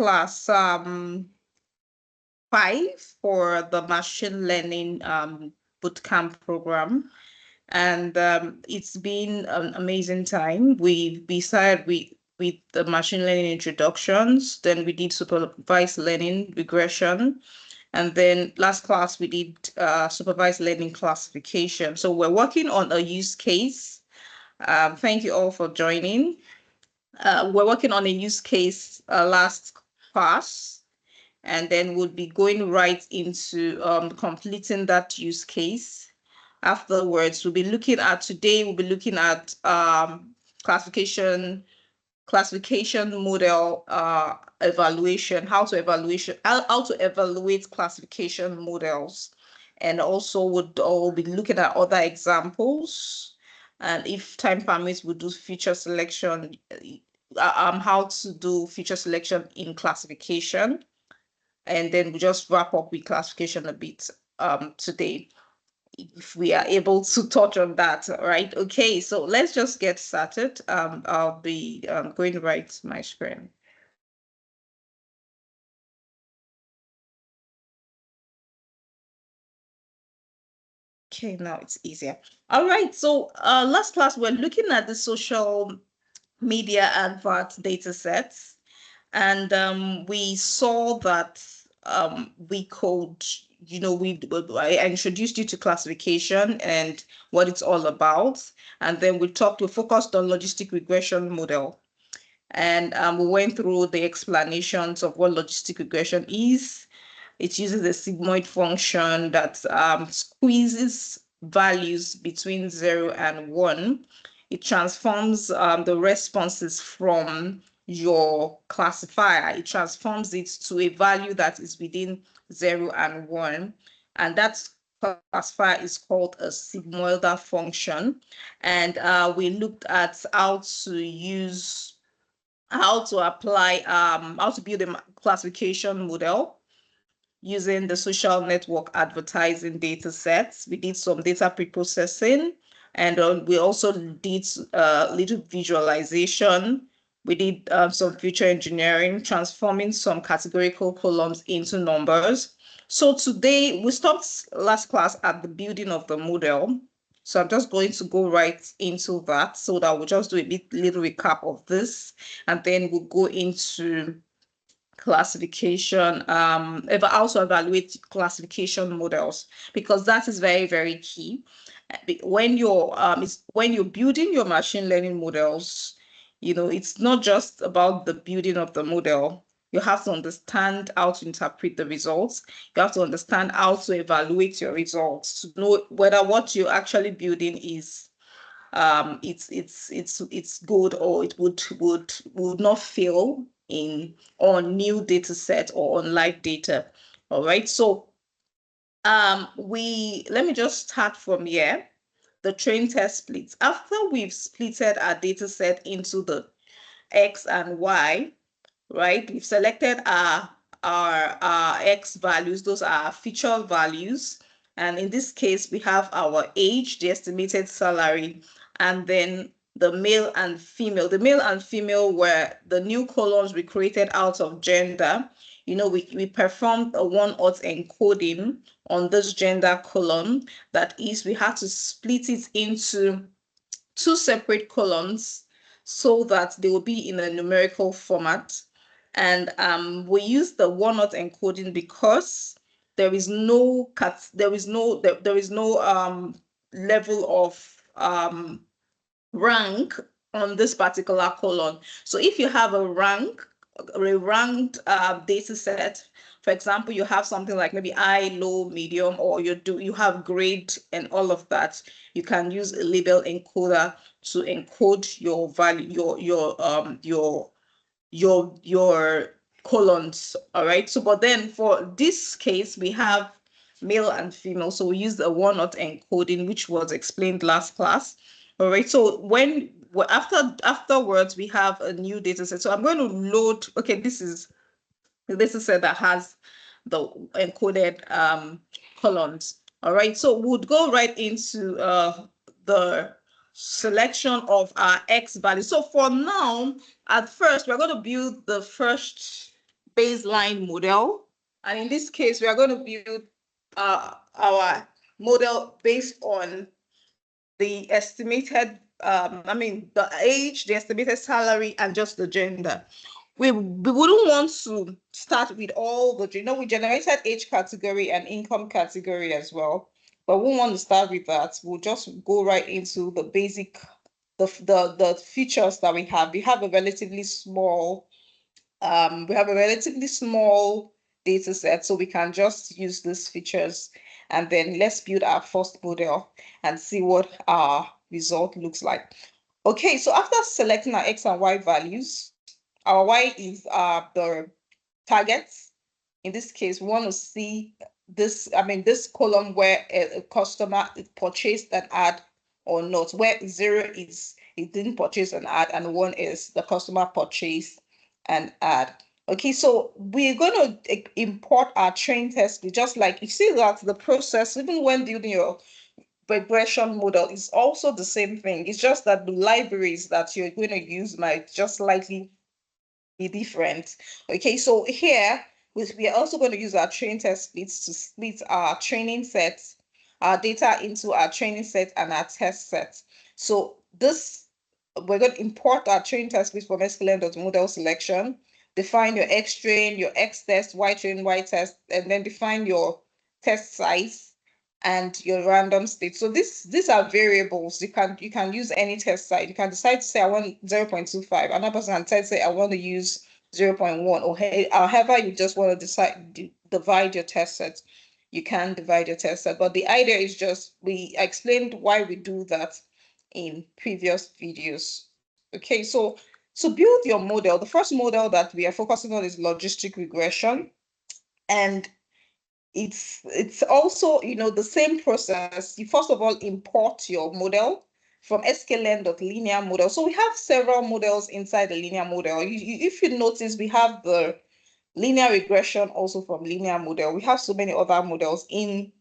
class 5 for the machine learning bootcamp program. And it's been an amazing time. We started with the machine learning introductions, then we did supervised learning regression, and then last class we did supervised learning classification. So we're working on a use case. Thank you all for joining. We're working on a use case last class, and then we'll be going right into completing that use case. Afterwards, we'll be looking at classification model evaluation, how to evaluate classification models, and also we'll be looking at other examples, and if time permits, we'll do feature selection, how to do feature selection in classification, and then we just wrap up with classification a bit today, if we are able to touch on that. Right? Okay, so let's just get started. I'll be going right to my screen. Okay, now it's easier. All right, so last class we're looking at the social media advert data sets, and we saw that we could, I introduced you to classification and what it's all about, and then we focused on logistic regression model, and we went through the explanations of what logistic regression is. It uses a sigmoid function that squeezes values between 0 and 1. It transforms the responses from your classifier. It transforms it to a value that is within 0 and 1. And that classifier is called a sigmoidal function. And we looked at how to build a classification model using the social network advertising data sets. We did some data pre-processing, and we also did little visualization. We did some feature engineering, transforming some categorical columns into numbers. So today, we stopped last class at the building of the model. So I'm just going to go right into that, so that we'll just do a little recap of this, and then we'll go into classification, also evaluate classification models, because that is very, very key. When you're building your machine learning models, it's not just about the building of the model. You have to understand how to interpret the results. You have to understand how to evaluate your results, to know whether what you're actually building is it's good, or it would not fail on new data set or on live data. All right, so let me just start from here. The train test splits. After we've splitted our data set into the X and Y, right? We've selected our X values. Those are feature values. And in this case, we have our age, the estimated salary, and then the male and female. The male and female were the new columns we created out of gender. We performed a one-hot encoding on this gender column. That is, we had to split it into two separate columns so that they will be in a numerical format. And we use the one-hot encoding because there is no level of rank on this particular column. So if you have a ranked data set, for example, you have something like maybe high, low, medium, or you have grade and all of that, you can use a label encoder to encode your value, your columns. All right. So, but then for this case, we have male and female. So we use the one-hot encoding, which was explained last class. All right. So afterwards, we have a new data set. So I'm going to load. Okay, this is the data set that has the encoded columns. All right. So we'll go right into the selection of our X value. So for now, at first, we're going to build the first baseline model. And in this case, we are going to build our model based on the estimated, the age, the estimated salary, and just the gender. We wouldn't want to start with all the, we generated age category and income category as well, but we won't want to start with that. We'll just go right into the basic, the features that we have. We have a relatively small data set, so we can just use these features, and then let's build our first model and see what our result looks like. Okay, so after selecting our X and Y values, our Y is the targets. In this case, we want to see this, this column where a customer purchased an ad or not, where 0 is it didn't purchase an ad and 1 is the customer purchased an ad. Okay, so we're going to import our train test, just like you see that the process, even when building your regression model, is also the same thing. It's just that the libraries that you're going to use might just slightly be different. Okay, so here we are also going to use our train test splits to split our training sets, our data into our training set and our test set. So this, we're going to import our train test splits from sklearn.model selection, define your X train, your X test, Y train, Y test, and then define your test size and your random state. So these are variables. You can use any test size. You can decide to say I want 0.25. Another person can decide to say I want to use 0.1, or however you just want to divide your test set. You can divide your test set, but the idea is just, I explained why we do that in previous videos. Okay, so to build your model, the first model that we are focusing on is logistic regression, and it's also the same process. You first of all import your model from sklearn.linear model. So we have several models inside the linear model. If you notice, we have the linear regression also from linear model. We have so many other models in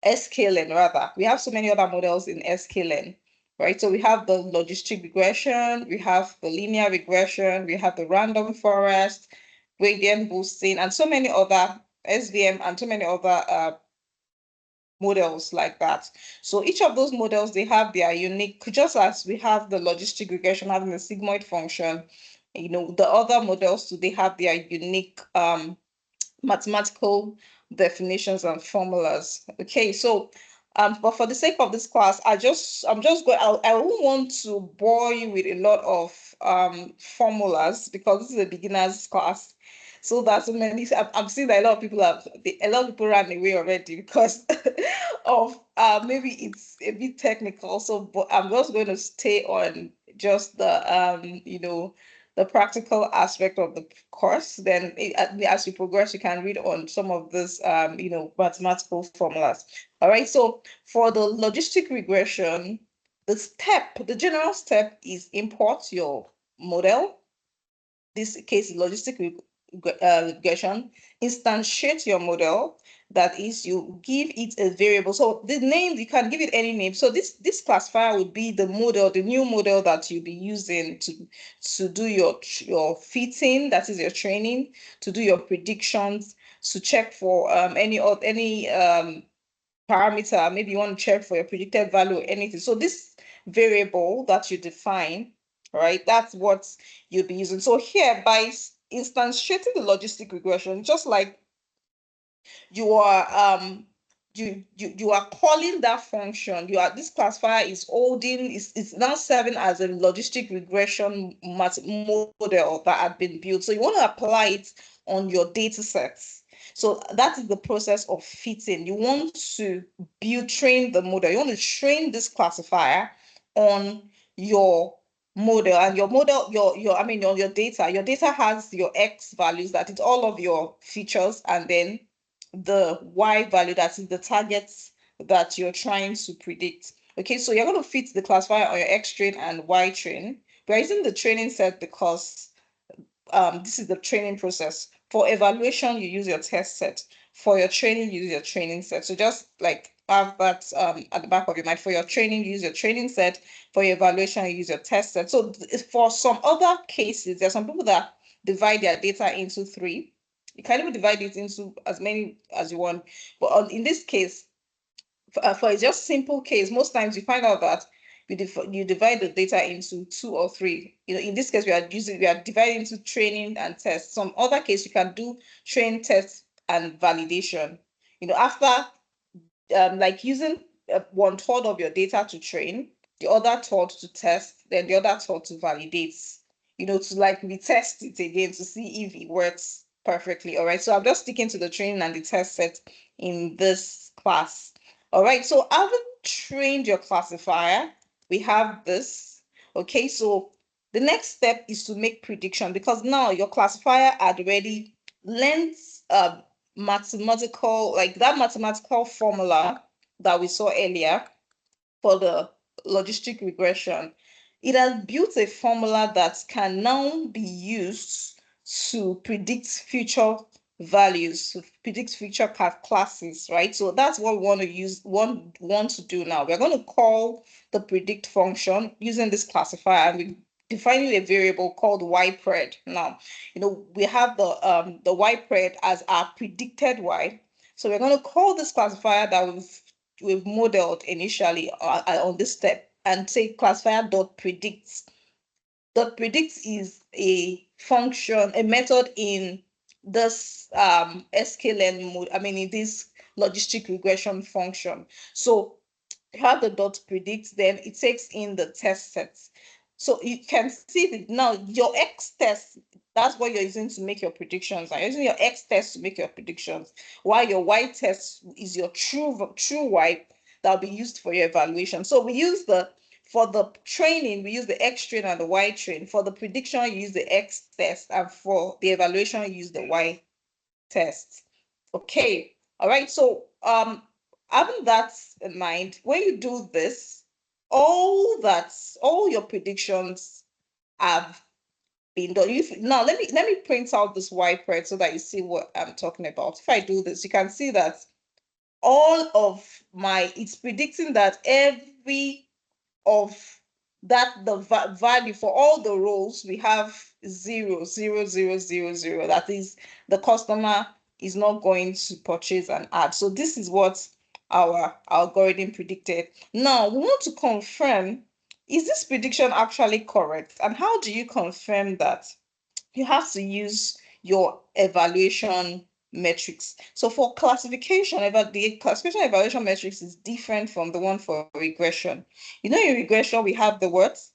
sklearn, rather. We have so many other models in sklearn, right? So we have the logistic regression, we have the linear regression, we have the random forest, gradient boosting, and so many other SVM, and so many other models like that. So each of those models, they have their unique, just as we have the logistic regression having the sigmoid function, the other models too, they have their unique mathematical definitions and formulas. Okay, so but for the sake of this class, I won't want to bore you with a lot of formulas, because this is a beginner's class. So that's so many. I'm seeing that a lot of people ran away already because of maybe it's a bit technical. So, but I'm just going to stay on just the practical aspect of the course. Then as you progress, you can read on some of this mathematical formulas. All right, so for the logistic regression, the general step is import your model. This case is logistic regression. Instantiate your model. That is, you give it a variable. So the name, you can give it any name. So this classifier would be the model, the new model that you'll be using to do your fitting, that is your training, to do your predictions, to check for any parameter. Maybe you want to check for your predicted value or anything. So this variable that you define, right, that's what you'll be using. So here, by instantiating the logistic regression, just like you are you are calling that function, this classifier is holding, it's now serving as a logistic regression model that had been built. So you want to apply it on your data sets. So that is the process of fitting. You want to train the model. You want to train this classifier on your model, and your model, your data. Your data has your X values, that is all of your features, and then the Y value, that is the targets that you're trying to predict. Okay, so you're going to fit the classifier on your X train and Y train. We're using the training set because this is the training process. For evaluation, you use your test set. For your training, you use your training set. So just like have that at the back of your mind. For your training, you use your training set. For your evaluation, you use your test set. So for some other cases, there's some people that divide their data into 3. You can even divide it into as many as you want. But in this case, for a just simple case, most times you find out that you divide the data into 2 or 3. In this case, we are dividing into training and test. Some other case, you can do train, test, and validation. After like using 1/3 of your data to train, the other third to test, then the other third to validate, to like retest it again to see if it works perfectly. All right. So I'm just sticking to the training and the test set in this class. All right. So having trained your classifier, we have this. Okay. So the next step is to make prediction, because now your classifier had already learned mathematical, like that mathematical formula that we saw earlier for the logistic regression. It has built a formula that can now be used to predict future values, to predict future classes, right? So that's what we want to do now. We're going to call the predict function using this classifier, and we defining a variable called ypred. Now, we have the ypred as our predicted y. So we're going to call this classifier that we've modeled initially on this step and say classifier dot predicts. Dot predicts is a function, a method in this sklearn mode. I mean, in this logistic regression function. So you have the dot predict, then it takes in the test sets. So you can see that now your X test, that's what you're using to make your predictions. You're using your X test to make your predictions, while your Y test is your true Y that'll be used for your evaluation. So we use for the training, we use the X train and the Y train. For the prediction, you use the X test, and for the evaluation, you use the Y test. Okay. All right. So having that in mind, when you do this, all your predictions have been done. Now let me print out this ypred so that you see what I'm talking about. If I do this, you can see that all of it's predicting that every of that the value for all the rows we have 0, 0, 0, 0, 0. That is, the customer is not going to purchase an ad. So this is what our algorithm predicted. Now we want to confirm, is this prediction actually correct? And how do you confirm that? You have to use your evaluation metrics. So for classification, the classification evaluation metrics is different from the one for regression. In regression, we have the words,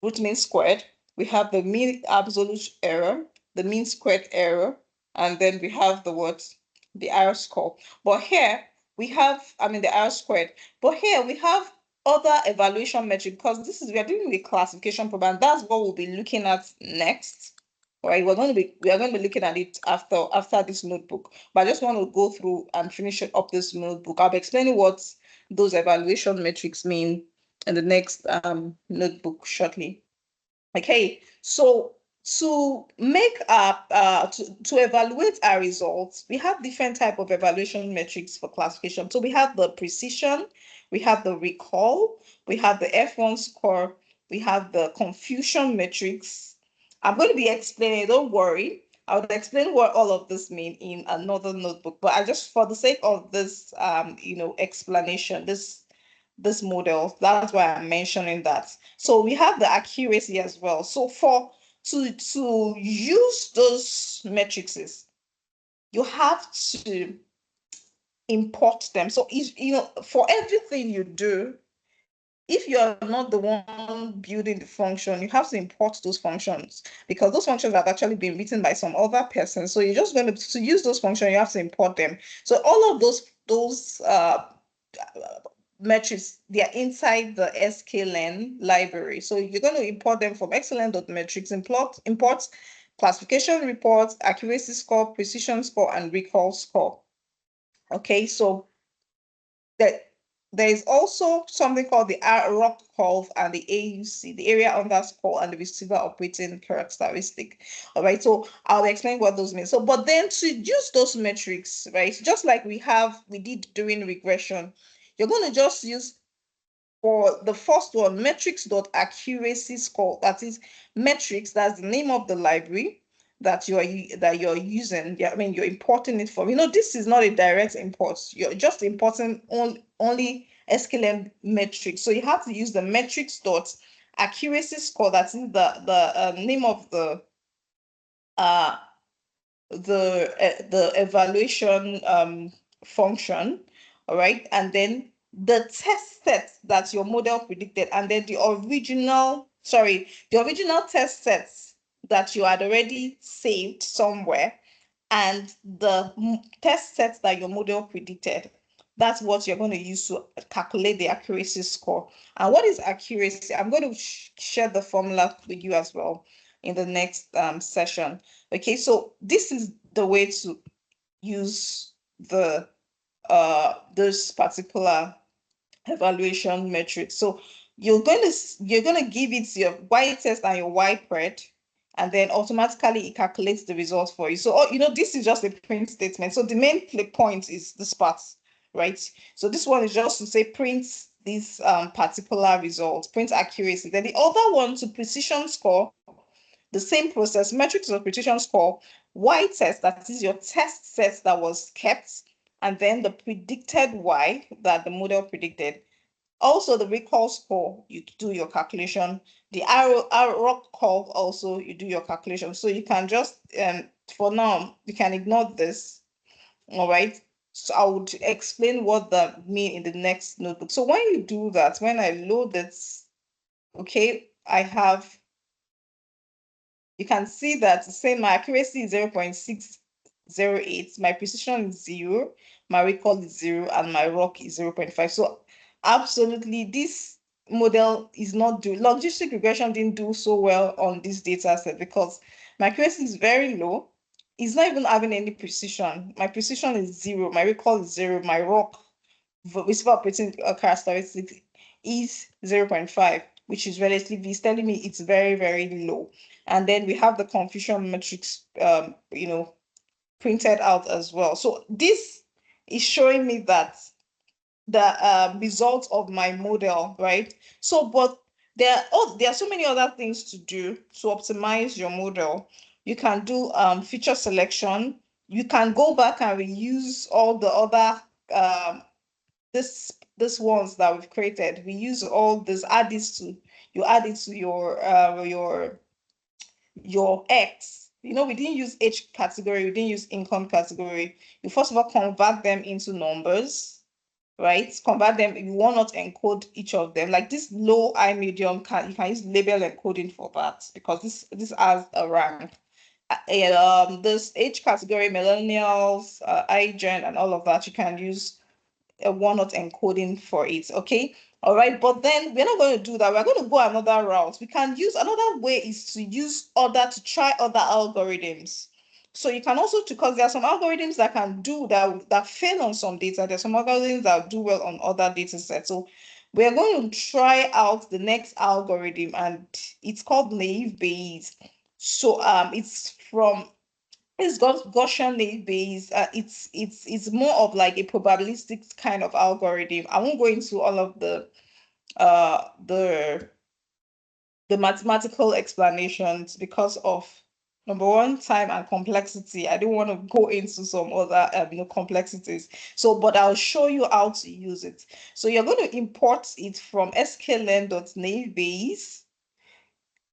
root mean squared, we have the mean absolute error, the mean squared error, and then we have the words, the R score. But here we have, the R squared. But here we have other evaluation metric, because we are doing the classification problem. That's what we'll be looking at next. All right, we are going to be looking at it after this notebook. But I just want to go through and finish up this notebook. I'll be explaining what those evaluation metrics mean in the next notebook shortly. Okay, so to make to evaluate our results, we have different type of evaluation metrics for classification. So we have the precision, we have the recall, we have the F1 score, we have the confusion metrics. I'm going to be explaining, don't worry. I would explain what all of this mean in another notebook, but I just, for the sake of this explanation, this model, that's why I'm mentioning that. So we have the accuracy as well. So to use those matrices, you have to import them. So for everything you do, if you're not the one building the function, you have to import those functions, because those functions have actually been written by some other person. So you're just going to use those functions, you have to import them. So all of those metrics, they are inside the sklearn library. So you're going to import them from sklearn.metrics, import classification reports, accuracy score, precision score, and recall score. Okay, so there is also something called the ROC curve and the AUC, the area under score, and the receiver operating characteristic. All right, so I'll explain what those mean. So, but then to use those metrics, right, just like we did during regression, you're going to just use, for the first one, metrics.accuracy score. That is metrics, that's the name of the library. that you're using. Yeah, I mean, you're importing it from. This is not a direct import. You're just importing only sklearn metrics. So you have to use the metrics dot accuracy score. That's in the name of the evaluation function. All right, and then the test set that your model predicted, and then the original test sets that you had already saved somewhere, and the test sets that your model predicted. That's what you're going to use to calculate the accuracy score. And what is accuracy? I'm going to share the formula with you as well in the next session. Okay, so this is the way to use this particular evaluation metric. So you're going to give it your Y test and your Y pred, and then automatically it calculates the results for you. So this is just a print statement. So the main point is this part, right? So this one is just to say print this particular result, print accuracy. Then the other one, to precision score, the same process, metrics of precision score, Y test, that is your test set that was kept, and then the predicted Y that the model predicted. Also, the recall score, you do your calculation. The rock call, also, you do your calculation. So you can just, for now, you can ignore this, all right? So I would explain what that mean in the next notebook. So when you do that, when I load this, okay, you can see that my accuracy is 0.608, my precision is 0, my recall is 0, and my rock is 0.5. So absolutely, this model is not logistic regression didn't do so well on this data set because my accuracy is very low. It's not even having any precision. My precision is 0, my recall is 0, my rock receiver operating characteristic is 0.5, which is relatively, it's telling me it's very, very low. And then we have the confusion matrix, printed out as well. So this is showing me that the result of my model, right? So, but there are so many other things to do to optimize your model. You can do feature selection. You can go back and reuse all the other this ones that we've created. We use all this, add it to your X. We didn't use H category, we didn't use income category. You first of all convert them into numbers, right? Convert them. You want not encode each of them. Like this low, high, medium, you can use label encoding for that because this has a rank. This age category, millennials, iGen, and all of that, you can use a one-not encoding for it. Okay, all right, but then we're not going to do that. We're going to go another route. We can use another way is to use to try other algorithms. So you can also, because there are some algorithms that can do that fail on some data. There's some algorithms that do well on other data sets. So we're going to try out the next algorithm, and it's called naive Bayes. So it's got Gaussian naive Bayes. It's more of like a probabilistic kind of algorithm. I won't go into all of the mathematical explanations because of number one, time and complexity. I don't want to go into some other complexities. So, but I'll show you how to use it. So you're going to import it from sklearn.naive Bayes.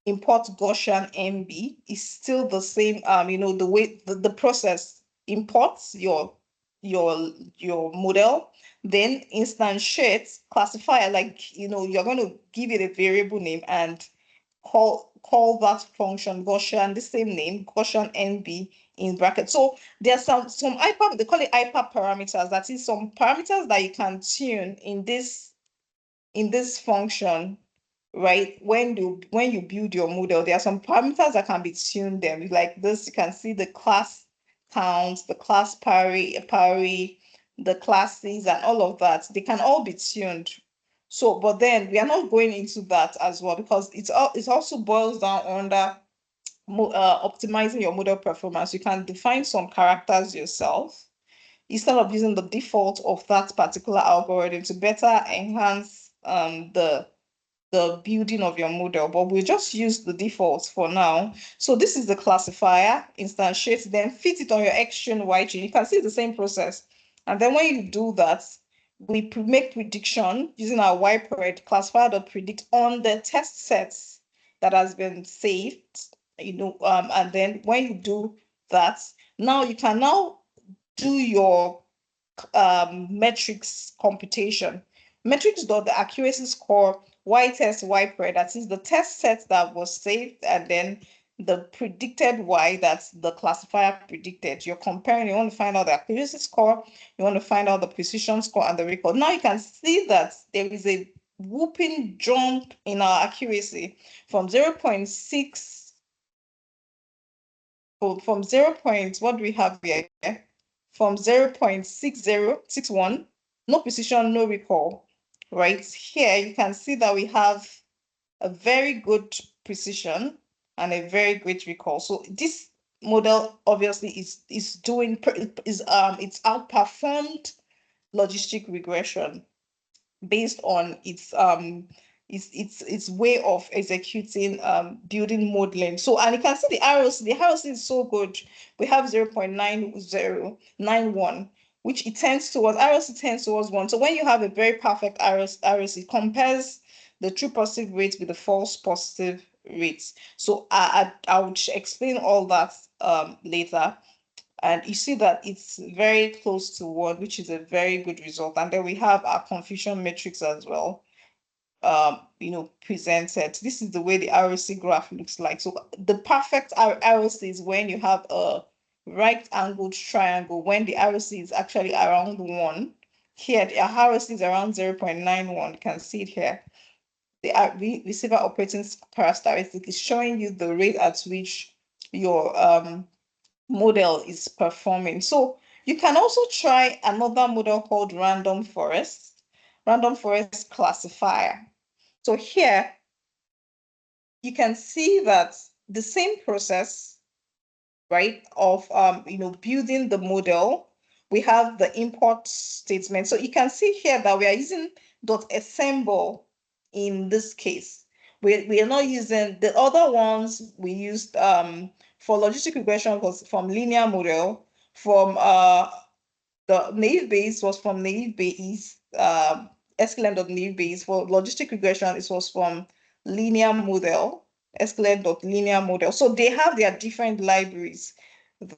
Import Gaussian MB is still the same. The way the process imports your model, then instantiate classifier, like you're going to give it a variable name and call that function Gaussian, the same name, Gaussian NB in brackets. So there's some hyper, they call it hyper parameters. That is some parameters that you can tune in this function, right? When you build your model, there are some parameters that can be tuned them. Like this, you can see the class counts, the class parity, the classes, and all of that. They can all be tuned. So, but then we are not going into that as well because it also boils down under optimizing your model performance. You can define some characters yourself instead of using the default of that particular algorithm to better enhance the the building of your model, but we'll just use the defaults for now. So this is the classifier, instantiate, then fit it on your X chain, Y chain. You can see the same process. And then when you do that, we make prediction using our YPRED classifier.predict on the test sets that has been saved, and then when you do that, now you can now do your metrics computation. Metrics dot the accuracy score y test y pred, that is the test set that was saved, and then the predicted y that the classifier predicted. You're comparing, you want to find out the accuracy score, you want to find out the precision score and the recall. Now you can see that there is a whooping jump in our accuracy from 0.6 from 0. What do we have here? From 0.6061, no precision, no recall, right? Here you can see that we have a very good precision and a very great recall. So this model obviously it's outperformed logistic regression based on its way of executing building modeling. So, and you can see the ROC is so good. We have 0.9091, which it tends towards, ROC tends towards 1. So when you have a very perfect ROC, it compares the true positive rate with the false positive rates. So I will explain all that later. And you see that it's very close to 1, which is a very good result. And then we have our confusion matrix as well, presented. This is the way the ROC graph looks like. So the perfect ROC is when you have a right-angled triangle, when the ROC is actually around 1. Here, the ROC is around 0.91. You can see it here. The receiver operating characteristic is showing you the rate at which your model is performing. So you can also try another model called random forest classifier. So here you can see that the same process, right, of building the model. We have the import statement. So you can see here that we are using .assemble in this case. We are not using the other ones we used for logistic regression was from linear model, from the naive Bayes was from naive Bayes, sklearn.naive Bayes. For logistic regression, it was from linear model, sklearn.linear model. So they have their different libraries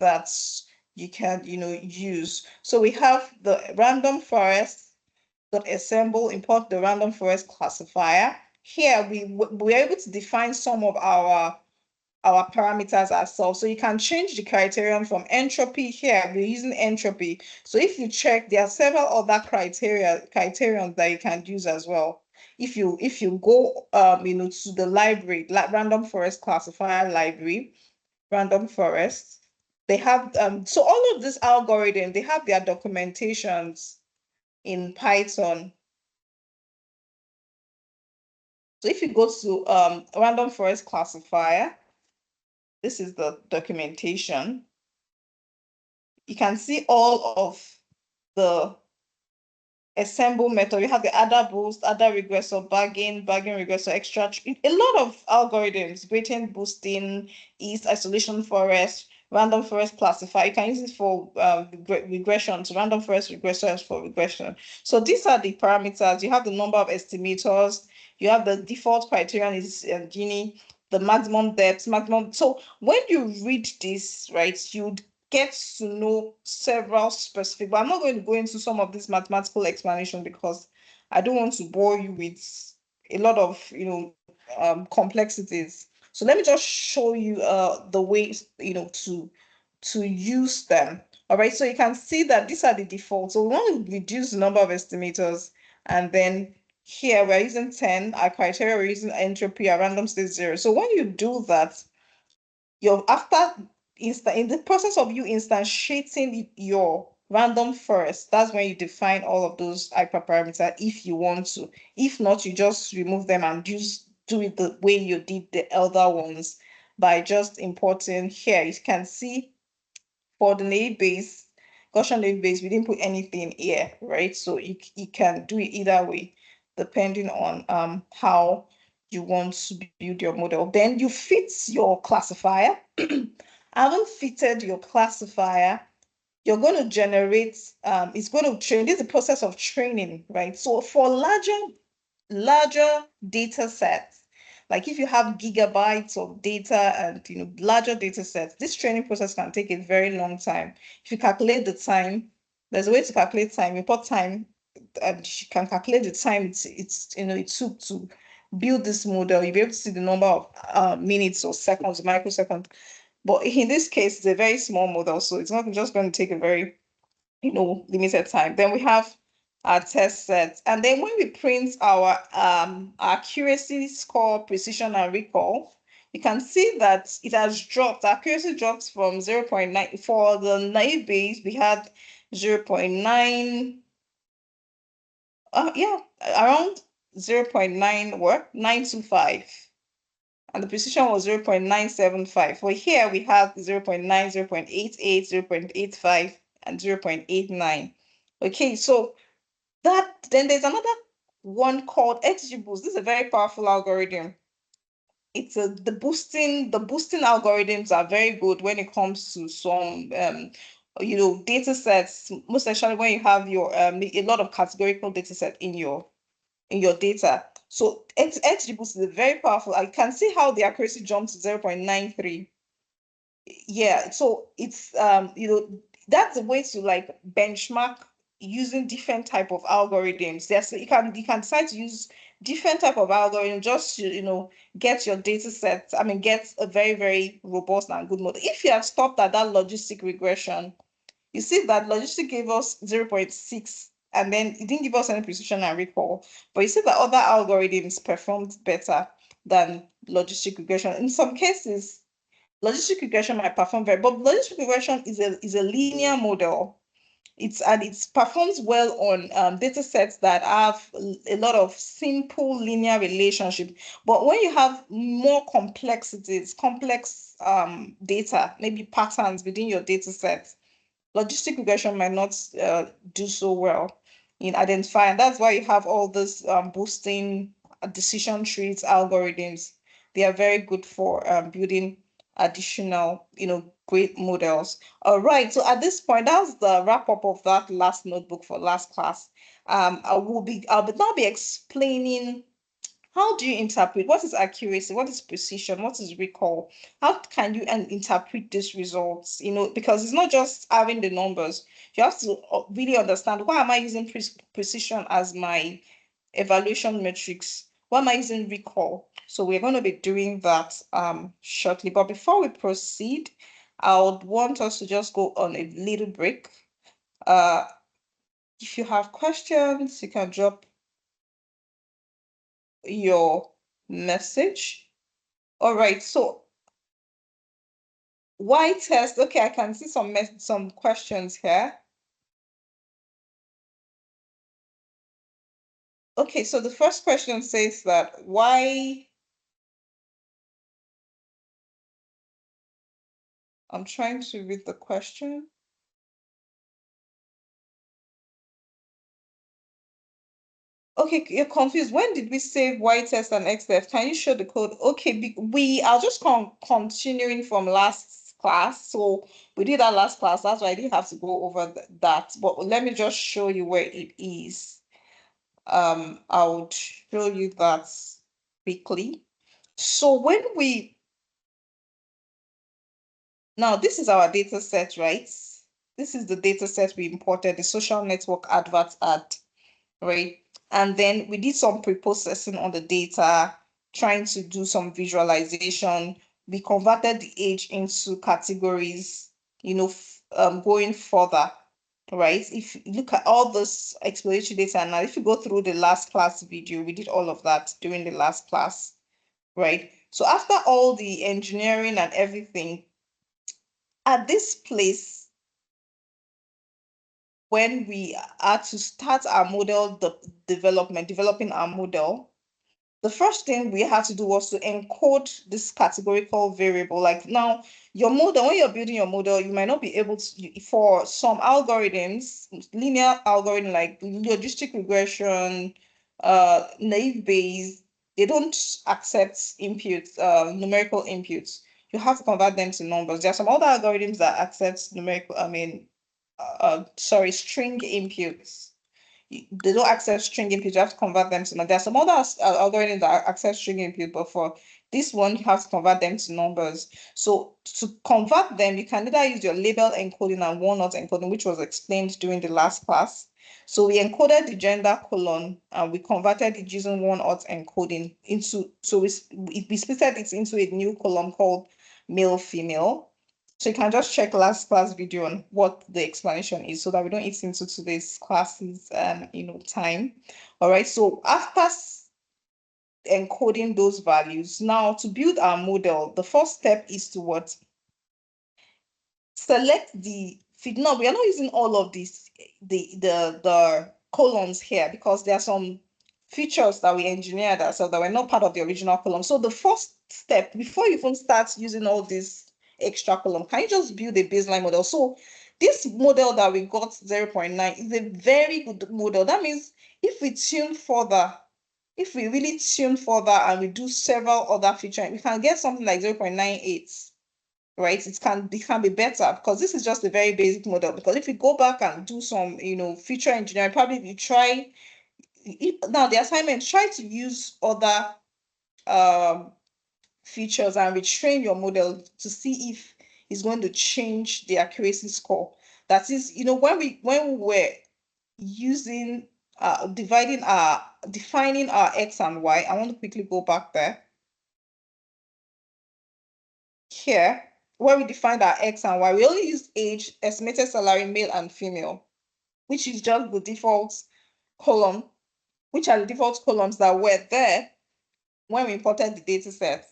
that you can, use. So we have the random forest assemble, import the random forest classifier. Here we're able to define some of our parameters ourselves. So you can change the criterion from entropy. Here we're using entropy. So if you check, there are several other criterions that you can use as well. If you go to the library, like random forest classifier library, random forest, they have so all of this algorithm, they have their documentations in Python. So if you go to random forest classifier, this is the documentation. You can see all of the assemble method. You have the adder boost, adder regressor, bargain regressor, extract, a lot of algorithms, gradient boosting, east, isolation forest, random forest classifier. You can use it for regressions, random forest regressors for regression. So these are the parameters. You have the number of estimators. You have the default criterion is Gini, the maximum depth, maximum. So when you read this, right, you'd get to know several specific, but I'm not going to go into some of this mathematical explanation because I don't want to bore you with a lot of complexities. So let me just show you the ways to use them. All right, so you can see that these are the defaults. So we want to reduce the number of estimators, and then here we're using 10. Our criteria, we're using entropy, our random state 0. So when you do that, in the process of you instantiating your random forest, that's when you define all of those hyperparameters if you want to. If not, you just remove them and do it the way you did the elder ones by just importing here. You can see for the naive Bayes, Gaussian naive Bayes, we didn't put anything here, right? So you can do it either way, depending on how you want to build your model. Then you fit your classifier. Having fitted your classifier, you're going to generate, it's going to train. This is the process of training, right? So for larger data sets, like if you have gigabytes of data and larger data sets, this training process can take a very long time. If you calculate the time, there's a way to calculate time. You put time and you can calculate the time it took to build this model. You'll be able to see the number of minutes or seconds, microseconds. But in this case, it's a very small model, so it's not just going to take a very limited time. Then we have our test sets. And then when we print our accuracy score, precision, and recall, you can see that it has dropped. Accuracy drops from 0.9. For the naive base, we had 0.9. Yeah, around 0.9 what? 925. And the precision was 0.975. For here, we have 0.9, 0.88, 0.85, and 0.89. Okay, so then there's another one called XGBoost. This is a very powerful algorithm. It's the boosting algorithms are very good when it comes to some data sets, most especially when you have your a lot of categorical data set in your data. So XGBoost is very powerful. I can see how the accuracy jumps to 0.93. Yeah, so it's that's a way to like benchmark using different type of algorithms. Yes, you can decide to use different type of algorithm just to get your data set. I mean, get a very, very robust and good model. If you have stopped at that logistic regression, you see that logistic gave us 0.6 and then it didn't give us any precision and recall. But you see that other algorithms performed better than logistic regression. In some cases, logistic regression might perform very, but logistic regression is a linear model. It performs well on data sets that have a lot of simple linear relationship. But when you have more complexities, complex data, maybe patterns within your data sets, logistic regression might not do so well in identifying. That's why you have all this boosting decision trees algorithms. They are very good for building additional, great models. All right. So at this point, that's the wrap up of that last notebook for last class. I'll now be explaining how do you interpret what is accuracy, what is precision, what is recall? How can you interpret these results? Because it's not just having the numbers. You have to really understand, why am I using precision as my evaluation metrics? Why am I using recall? So we're going to be doing that shortly. But before we proceed, I would want us to just go on a little break. If you have questions, you can drop your message. All right, so why test? Okay, I can see some questions here. Okay, so the first question says that why, I'm trying to read the question. Okay, you're confused. When did we save Y test and XF? Can you show the code? Okay, we are just continuing from last class. So we did that last class. That's why I didn't have to go over that. But let me just show you where it is. I would show you that quickly. So now this is our data set, right? This is the data set we imported, the social network advert ad, right? And then we did some pre-processing on the data, trying to do some visualization. We converted the age into categories, going further, right? If you look at all this exploratory data, now if you go through the last class video, we did all of that during the last class, right? So after all the engineering and everything, at this place, when we had to start our model developing our model, the first thing we had to do was to encode this categorical variable. Like now, your model, when you're building your model, you might not be able to, for some algorithms, linear algorithm like logistic regression, naive Bayes, they don't accept inputs, numerical inputs. You have to convert them to numbers. There are some other algorithms that accept numerical, sorry, string inputs. They don't accept string input, you have to convert them to numbers. There are some other algorithms that accept string input, but for this one, you have to convert them to numbers. So to convert them, you can either use your label encoding and one-hot encoding, which was explained during the last class. So we encoded the gender colon and we converted it using one-hot encoding into, so we splitted it into a new column called male, female. So you can just check last class video on what the explanation is so that we don't eat into today's classes time. All right, so after encoding those values, now to build our model, the first step is to what? Select the feed. No, we are not using all of these, the columns here, because there are some features that we engineered ourselves that were not part of the original column. So the first step, before you even start using all this extra column, can you just build a baseline model? So this model that we got 0.9 is a very good model. That means if we tune further, if we really tune further and we do several other features, we can get something like 0.98, right? It can be better, because this is just a very basic model. Because if we go back and do some, feature engineering, probably you try, now the assignment, try to use other features and retrain your model to see if it's going to change the accuracy score. That is, when we were using defining our X and Y, I want to quickly go back there. Here, where we defined our X and Y, we only used age, estimated salary, male and female, which is just the default column, which are the default columns that were there when we imported the data set.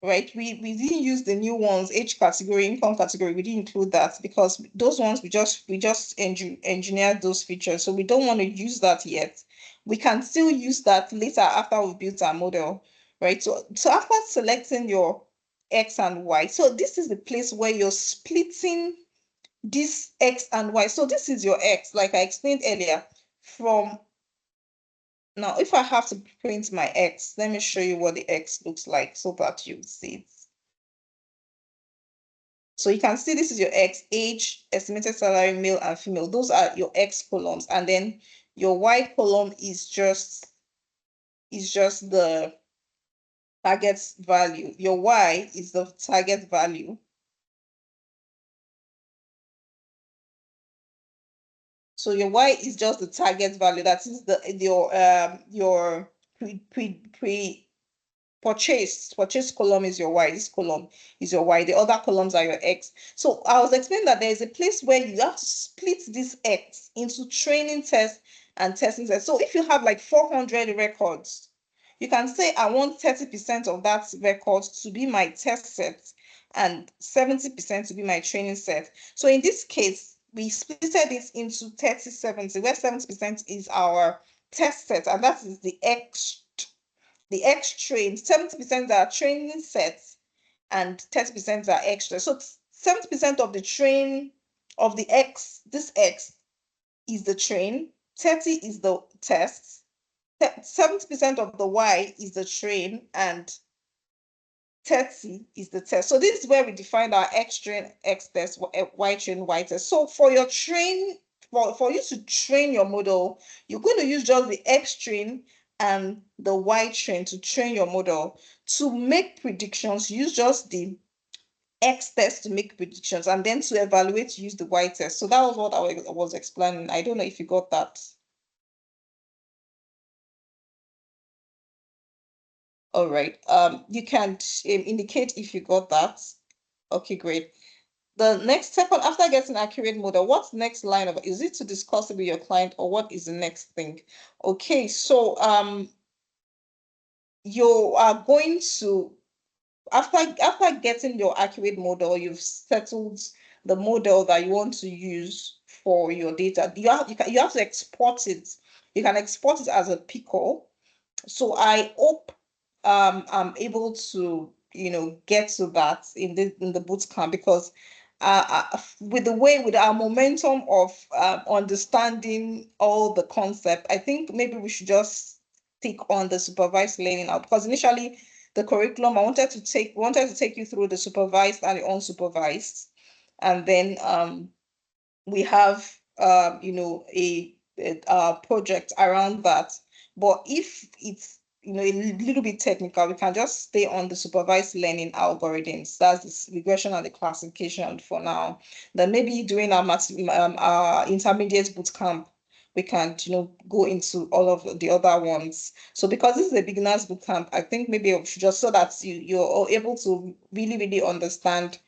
Right, we didn't use the new ones, age category, income category. We didn't include that because those ones we just engineered those features, so we don't want to use that yet. We can still use that later after we've built our model, right? So after selecting your X and Y, so this is the place where you're splitting this X and Y. So this is your X, like I explained earlier. From now, if I have to print my X, let me show you what the X looks like so that you see it. So you can see this is your X, age, estimated salary, male and female. Those are your X columns. And then your Y column is just the target value. Your Y is the target value. So your Y is just the target value. That is your purchase column is your Y. This column is your Y. The other columns are your X. So I was explaining that there is a place where you have to split this X into training test and testing test. So if you have like 400 records, you can say I want 30% of that record to be my test set and 70% to be my training set. So in this case, we splitted it into 30-70, where 70% is our test set, and that is the X trained, 70% are training sets and 30% are extra. So 70% of the train of the X, this X is the train, 30 is the test, 70% of the Y is the train, and 30 is the test. So this is where we define our X train, X test, Y train, Y test. So for your train, for you to train your model, you're going to use just the X train and the Y train to train your model. To make predictions, use just the X test to make predictions, and then to evaluate, use the Y test. So that was what I was explaining. I don't know if you got that. All right. You can indicate if you got that. Okay, great. The next step, after getting accurate model, what's next line of, is it to discuss it with your client, or what is the next thing? Okay, so you are going to, after getting your accurate model, you've settled the model that you want to use for your data. You have to export it. You can export it as a pickle. So I hope I'm able to get to that in the boot camp, because with our momentum of understanding all the concept, I think maybe we should just stick on the supervised learning out, because initially the curriculum I wanted to take you through the supervised and the unsupervised, and then we have a project around that. But if it's a little bit technical, we can just stay on the supervised learning algorithms. That's the regression and the classification for now. Then maybe during our intermediate boot camp, we can go into all of the other ones. So because this is a beginners boot camp, I think maybe just so that you're able to really understand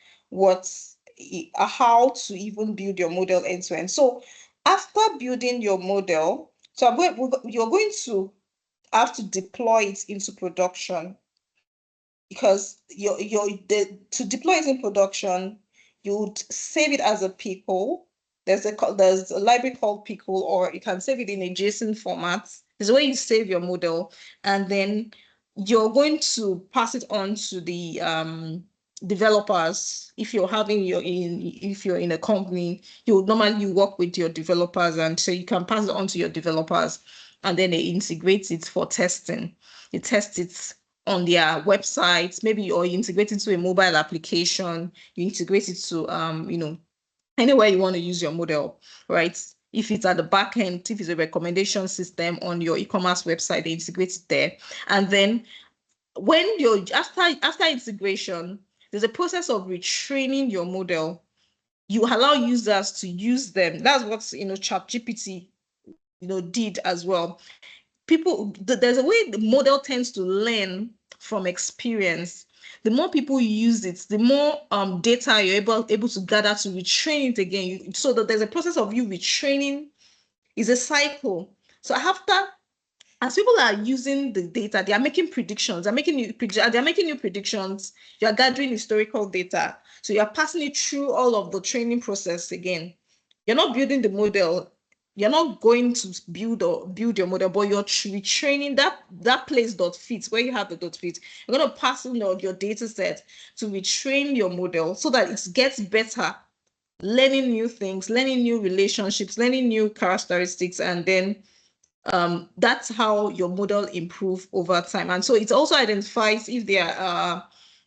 how to even build your model end to end. So after building your model, you're going to have to deploy it into production, because to deploy it in production, you would save it as a pickle. There's a library called pickle, or you can save it in a JSON format. There's a way you save your model, and then you're going to pass it on to the developers. If you're in a company, you normally work with your developers, and so you can pass it on to your developers, and then they integrate it for testing. They test it on their websites, maybe, or you integrate it to a mobile application, you integrate it to anywhere you want to use your model, right? If it's at the back end, if it's a recommendation system on your e-commerce website, they integrate it there. And then when you're after integration, there's a process of retraining your model. You allow users to use them. That's what ChatGPT did as well. There's a way the model tends to learn from experience. The more people use it, the more data you're able to gather to retrain it again. So that there's a process of you retraining. Is a cycle. So as people are using the data, they are making predictions. They're making new predictions. You are gathering historical data. So you are passing it through all of the training process again. You're not building the model. You're not going to build your model, but you're retraining that place dot fit where you have the dot fit. You're going to pass in your data set to retrain your model so that it gets better, learning new things, learning new relationships, learning new characteristics, and then that's how your model improve over time. And so it also identifies if there are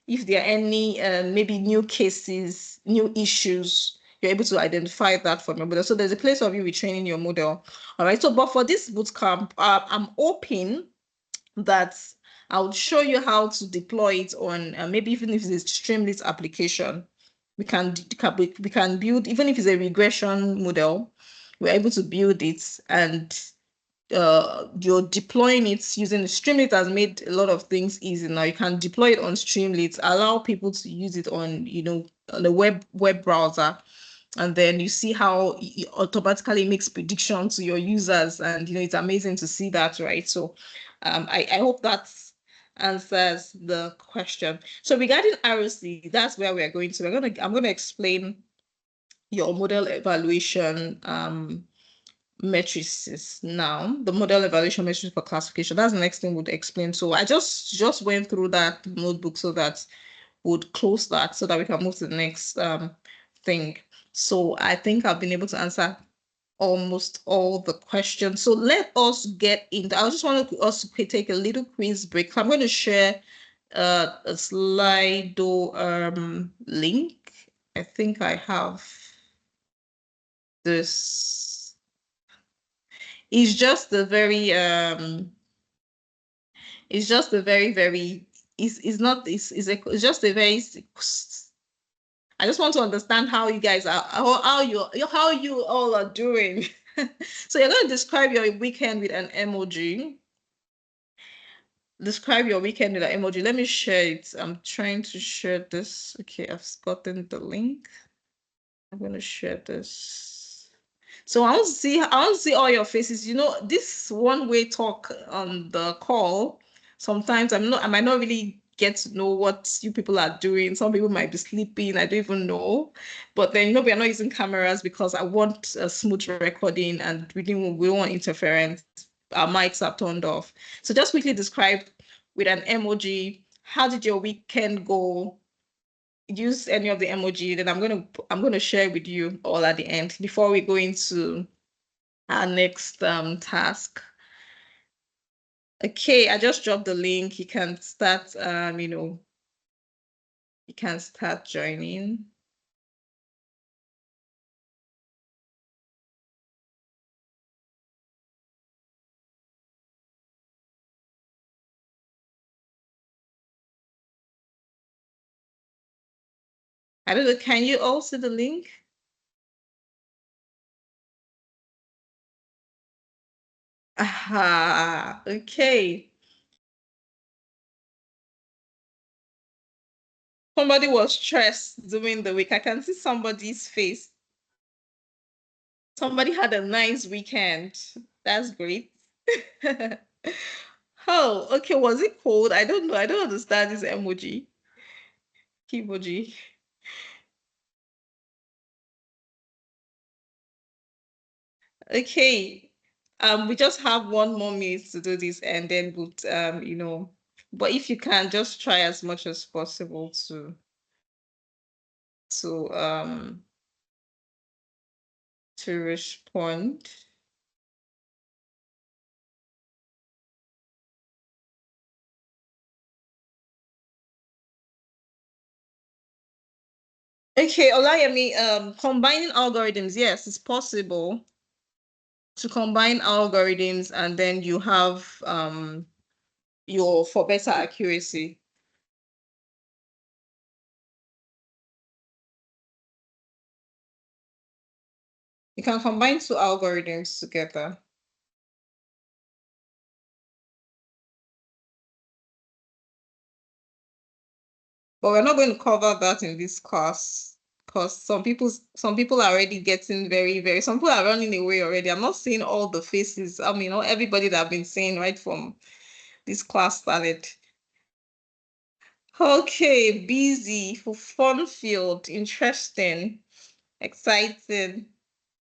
any maybe new cases, new issues. You're able to identify that from your model. So there's a place of you retraining your model. All right. So, but for this bootcamp, I'm hoping that I would show you how to deploy it on maybe even if it's a Streamlit application. We can build, even if it's a regression model, we're able to build it, and you're deploying it using Streamlit has made a lot of things easy now. You can deploy it on Streamlit, allow people to use it on on the web browser, and then you see how it automatically makes predictions to your users, and it's amazing to see that, right? So I hope that answers the question. So regarding ROC, that's where we're going to. I'm gonna explain your model evaluation matrices now. The model evaluation matrix for classification. That's the next thing we'd explain. So I just went through that notebook so that we'd close that so that we can move to the next thing. So I think I've been able to answer almost all the questions. So let us get into. I just want us to take a little quiz break. I'm going to share a Slido link. I think I have this. It's just a very it's just a very it's not it's just a very. I just want to understand how you guys are, how you all are doing. So you're going to describe your weekend with an emoji. Describe your weekend with an emoji. Let me share it. I'm trying to share this. Okay, I've gotten the link. I'm going to share this. So I want to see all your faces. This one-way talk on the call, sometimes I might not really get to know what you people are doing. Some people might be sleeping. I don't even know. But then, we are not using cameras because I want a smooth recording, and we don't want interference. Our mics are turned off. So just quickly describe with an emoji, how did your weekend go? Use any of the emoji, then I'm gonna share with you all at the end before we go into our next task. Okay, I just dropped the link. You can start, you can start joining. I don't know, can you all see the link? Aha, okay. Somebody was stressed during the week. I can see somebody's face. Somebody had a nice weekend. That's great. Oh, okay. Was it cold? I don't know. I don't understand this emoji. Keyboji. Okay. We just have 1 more minute to do this and then we'll, but if you can just try as much as possible to um to respond. Okay, Olayemi, combining algorithms, yes, it's possible to combine algorithms and then you have your for better accuracy. You can combine 2 algorithms together. But we're not going to cover that in this class because some people are already getting some people are running away already. I'm not seeing all the faces. I mean, not everybody that I've been seeing right from this class started. Okay, busy for fun field, interesting, exciting.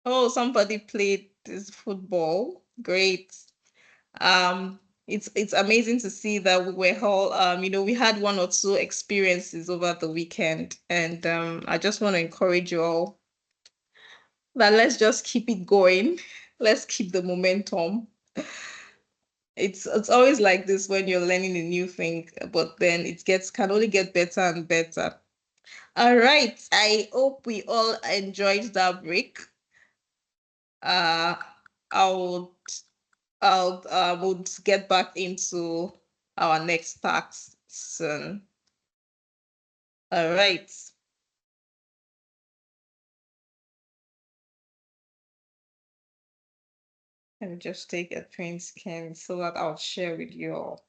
Oh, somebody played this football. Great. Um, it's amazing to see that we were all we had 1 or 2 experiences over the weekend, and I just want to encourage you all that let's just keep it going. Let's keep the momentum. It's always like this when you're learning a new thing, but then it can only get better and better. All right. I hope we all enjoyed that break. Uh, I'll would get back into our next task soon. All right. Let me just take a print scan so that I'll share with you all.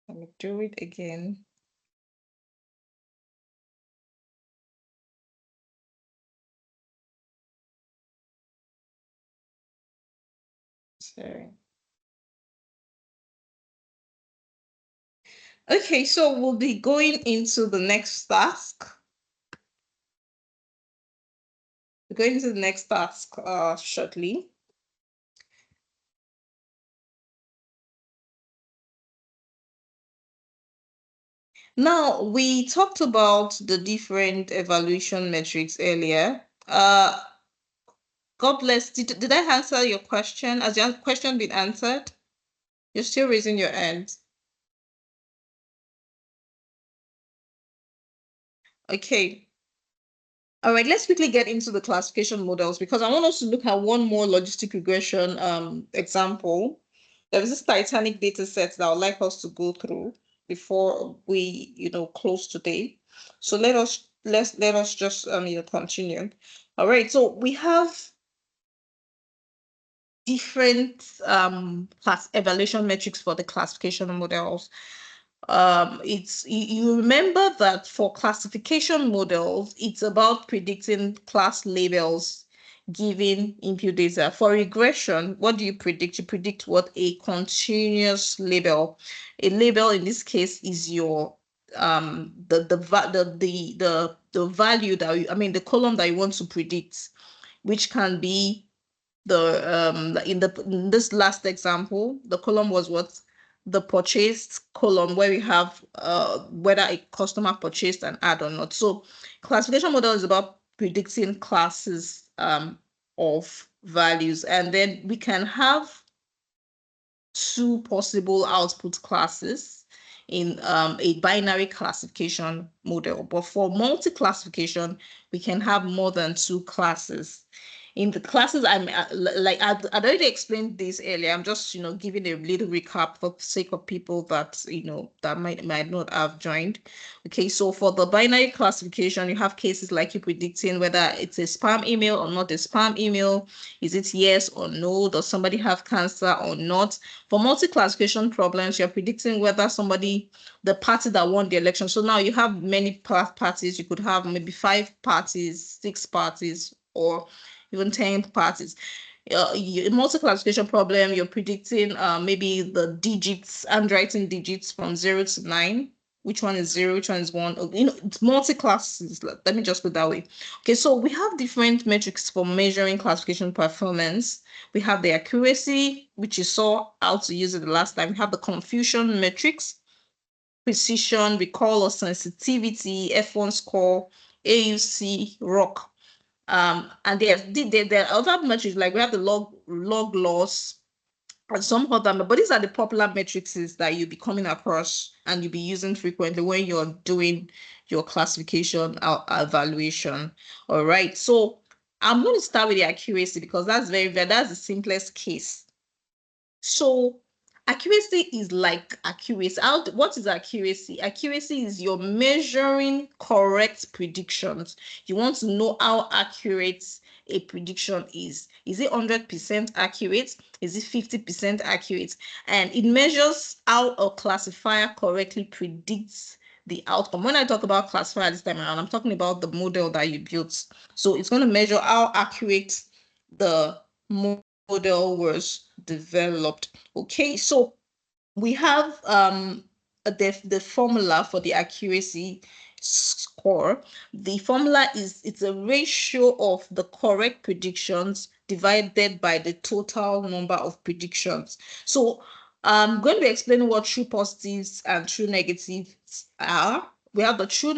Let me do it again. Sorry. Okay, so we'll be going into the next task. We're going to the next task shortly. Now, we talked about the different evaluation metrics earlier. God bless. Did I answer your question? Has your question been answered? You're still raising your hand. Okay. All right, let's quickly get into the classification models because I want us to look at one more logistic regression example. There is this Titanic data set that I would like us to go through before we, close today. So let us just continue. All right, so we have different class evaluation metrics for the classification models. It's you remember that for classification models, it's about predicting class labels given input data. For regression, what do you predict? You predict what a continuous label. A label in this case is your the value that the column that you want to predict, which can be in this last example, the column was what? The purchased column where we have whether a customer purchased an ad or not. So classification model is about predicting classes of values, and then we can have two possible output classes in a binary classification model. But for multi-classification, we can have more than two classes. In the classes, I'd already explained this earlier. I'm just, giving a little recap for the sake of people that, that might not have joined. Okay, so for the binary classification, you have cases like you predicting whether it's a spam email or not a spam email. Is it yes or no? Does somebody have cancer or not? For multi-classification problems, you're predicting whether the party that won the election. So now you have many parties. You could have maybe 5 parties, 6 parties, or even 10 parties. Multi-classification problem, you're predicting maybe the digits, handwriting digits from 0 to 9. Which one is 0, which one is 1? It's multi-classes. Let me just put it that way. Okay, so we have different metrics for measuring classification performance. We have the accuracy, which you saw how to use it the last time. We have the confusion metrics, precision, recall or sensitivity, F1 score, AUC, ROC. And there are other metrics, like we have the log loss and some other, but these are the popular metrics that you'll be coming across and you'll be using frequently when you're doing your classification evaluation. All right, so I'm going to start with the accuracy because that's that's the simplest case. So accuracy is like accuracy. What is accuracy? Accuracy is you're measuring correct predictions. You want to know how accurate a prediction is. Is it 100% accurate? Is it 50% accurate? And it measures how a classifier correctly predicts the outcome. When I talk about classifier this time around, I'm talking about the model that you built. So it's going to measure how accurate the model was developed. Okay, so we have the formula for the accuracy score. The formula it's a ratio of the correct predictions divided by the total number of predictions. So I'm going to be explaining what true positives and true negatives are. We have the true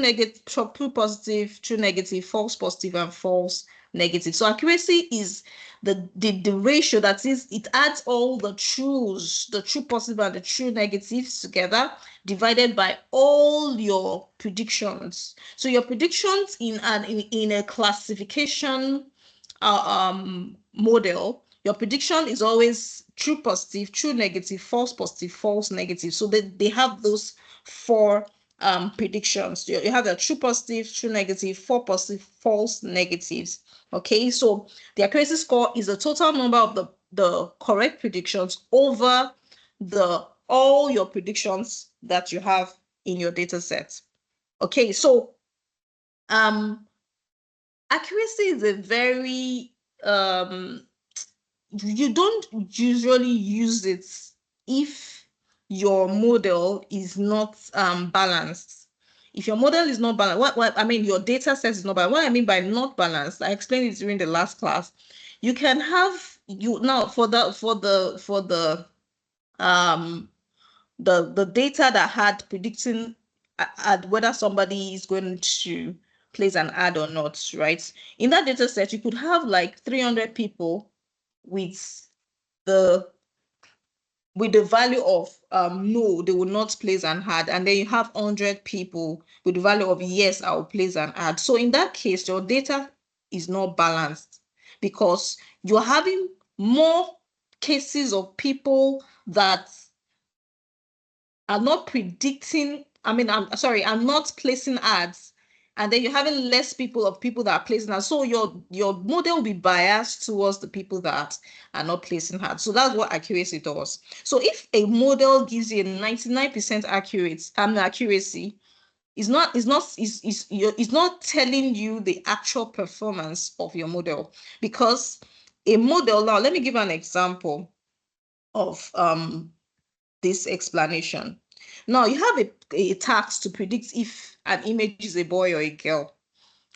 positive, true negative, false positive, and false negative. So accuracy is the ratio, that is, it adds all the truths, the true positive and the true negatives together, divided by all your predictions. So your predictions in a classification model, your prediction is always true positive, true negative, false positive, false negative. So they have those 4 predictions. You have the true positive, true negative, false positive, false negatives. Okay, so the accuracy score is the total number of the correct predictions over all your predictions that you have in your data set. Okay, so accuracy is a very you don't usually use it if your model is not balanced. If your model is not balanced, what I mean, your data set is not balanced. What I mean by not balanced, I explained it during the last class. You can have now for the data that had predicting whether somebody is going to place an ad or not, right? In that data set, you could have like 300 people with the value of no, they will not place an ad, and then you have 100 people with the value of yes, I will place an ad. So in that case, your data is not balanced because you're having more cases of people that are not predicting. I'm not placing ads, and then you're having less people that are placing ads. So your model will be biased towards the people that are not placing ads. So that's what accuracy does. So if a model gives you a 99% accuracy, it's not telling you the actual performance of your model, because a model, now let me give an example of this explanation. Now you have a task to predict if an image is a boy or a girl.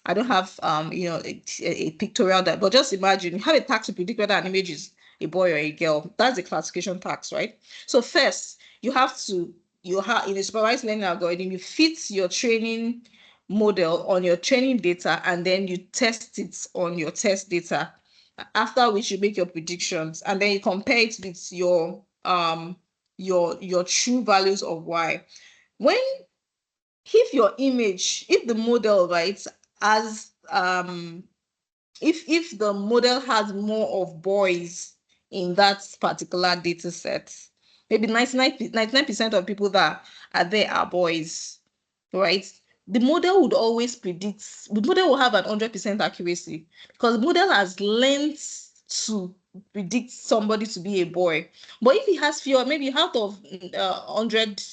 I don't have a pictorial that, but just imagine you have a task to predict whether an image is a boy or a girl. That's a classification task, right? So first you have in a supervised learning algorithm, you fit your training model on your training data, and then you test it on your test data, after which you make your predictions, and then you compare it with your your true values of Y. If the model, right, as if the model has more of boys in that particular data set, maybe 99% of people that are there are boys, right? The model would always predict, the model will have an 100% accuracy because the model has learned to predict somebody to be a boy. But if he has fewer, maybe out of 100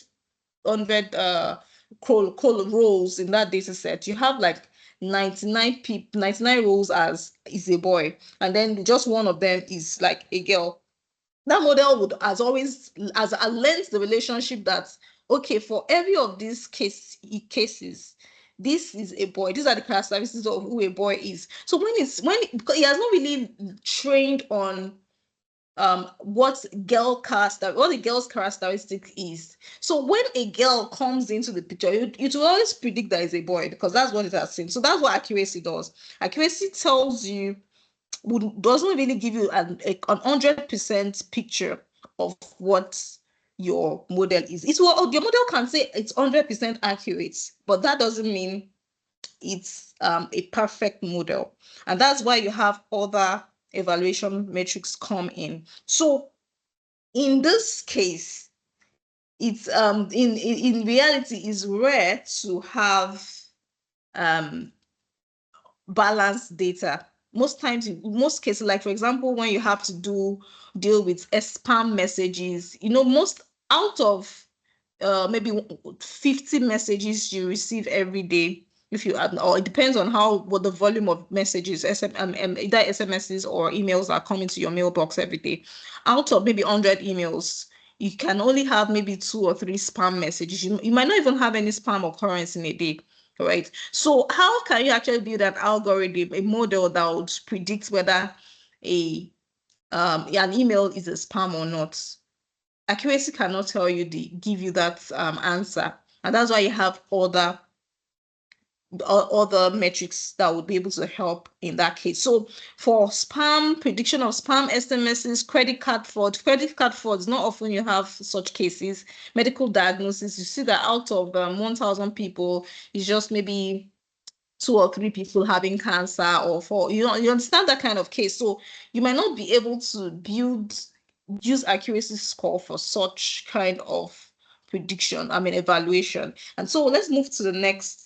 roles in that data set, you have like 99 roles as is a boy, and then just one of them is like a girl. That model would as always as learns the relationship that, okay, for every of these cases, this is a boy, these are the characteristics of who a boy is. So because he has not really trained on what the girl's characteristic is. So when a girl comes into the picture, it will always predict that it's a boy because that's what it has seen. So that's what accuracy does. Accuracy tells you, doesn't really give you an 100% picture of what your model is. Your model can say it's 100% accurate, but that doesn't mean it's a perfect model. And that's why you have other evaluation metrics come in. So in this case, it's in reality is rare to have balanced data. Most times, in most cases, like for example, when you have to deal with spam messages, most out of maybe 50 messages you receive every day, if you or it depends on what the volume of messages, either SMSs or emails are coming to your mailbox every day. Out of maybe 100 emails, you can only have maybe 2 or 3 spam messages. You might not even have any spam occurrence in a day. Right. So how can you actually build an algorithm, a model that would predict whether an email is a spam or not? Accuracy cannot give you that answer, and that's why you have other metrics that would be able to help in that case. So for prediction of spam SMSs, credit card fraud, not often you have such cases. Medical diagnosis, you see that out of 1,000 people, it's just maybe 2 or 3 people having cancer, or you understand that kind of case. So you might not be able to use accuracy score for such kind of evaluation. And so let's move to the next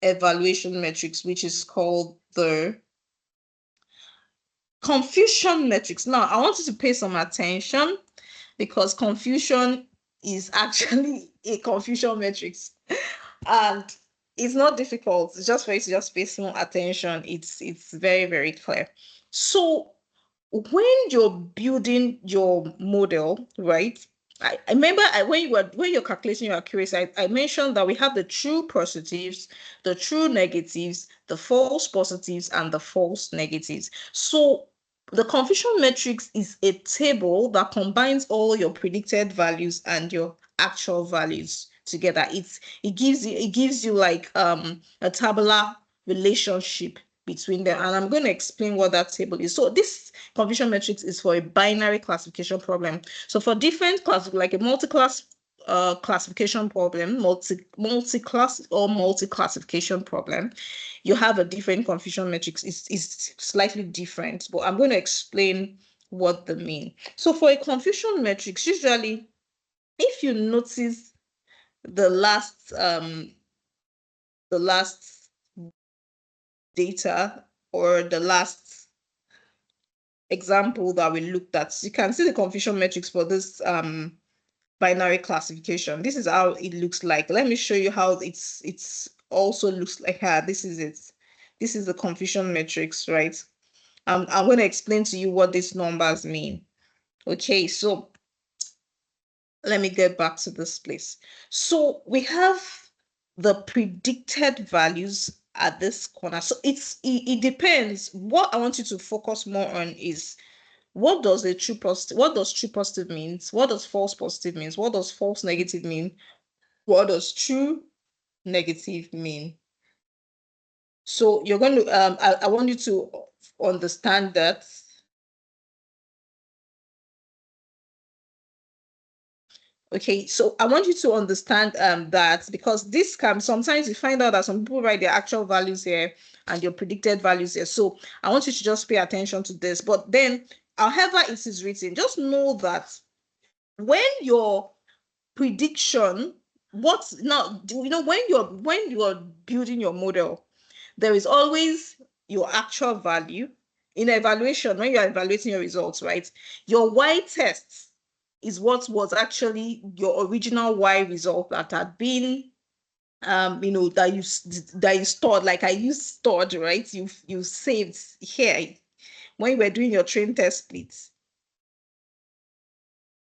evaluation metrics, which is called the confusion metrics. Now, I want you to pay some attention because confusion is actually a confusion metrics, and it's not difficult. It's just for you to just pay some attention. It's very, very clear. So when you're building your model, right? I remember when you're calculating your accuracy, I mentioned that we have the true positives, the true negatives, the false positives, and the false negatives. So the confusion matrix is a table that combines all your predicted values and your actual values together. It gives you like a tabular relationship between them, and I'm going to explain what that table is. So this confusion matrix is for a binary classification problem. So for different class, like a multi-class classification problem, multi-class or multi-classification problem, you have a different confusion matrix. It's slightly different, but I'm going to explain what they mean. So for a confusion matrix, usually, if you notice the last data or the last example that we looked at, you can see the confusion matrix for this binary classification. This is how it looks like. Let me show you how it's also looks like. This is it. This is the confusion matrix, right? I'm going to explain to you what these numbers mean. Okay, so let me get back to this place. So we have the predicted values at this corner. So it depends. What I want you to focus more on is what does true positive means? What does false positive means? What does false negative mean? What does true negative mean? So you're going to I want you to understand that Okay, so I want you to understand that, because this can sometimes you find out that some people write their actual values here and your predicted values here. So I want you to just pay attention to this. But then, however it is written, just know that when your prediction, what's now, when you're building your model, there is always your actual value. In evaluation, when you're evaluating your results, right? Your Y test is what was actually your original Y result that had been that you stored, like I used stored, right? You saved here when you were doing your train test splits.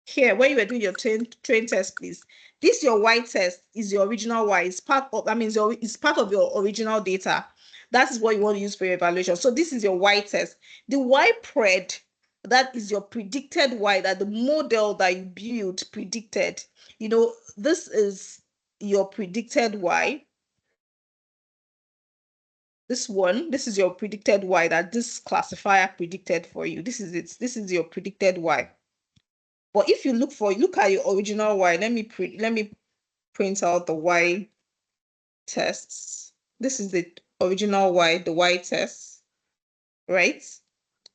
Here, when you were doing your train test, please. This your Y test is your original Y. It's part of, it's part of your original data. That is what you want to use for your evaluation. So this is your Y test. The Y pred, that is your predicted Y, that the model that you build predicted. This is your predicted Y. This is your predicted Y that this classifier predicted for you. This is it. This is your predicted Y. But if you look at your original Y, let me print out the Y tests. This is the original Y, the Y test, right?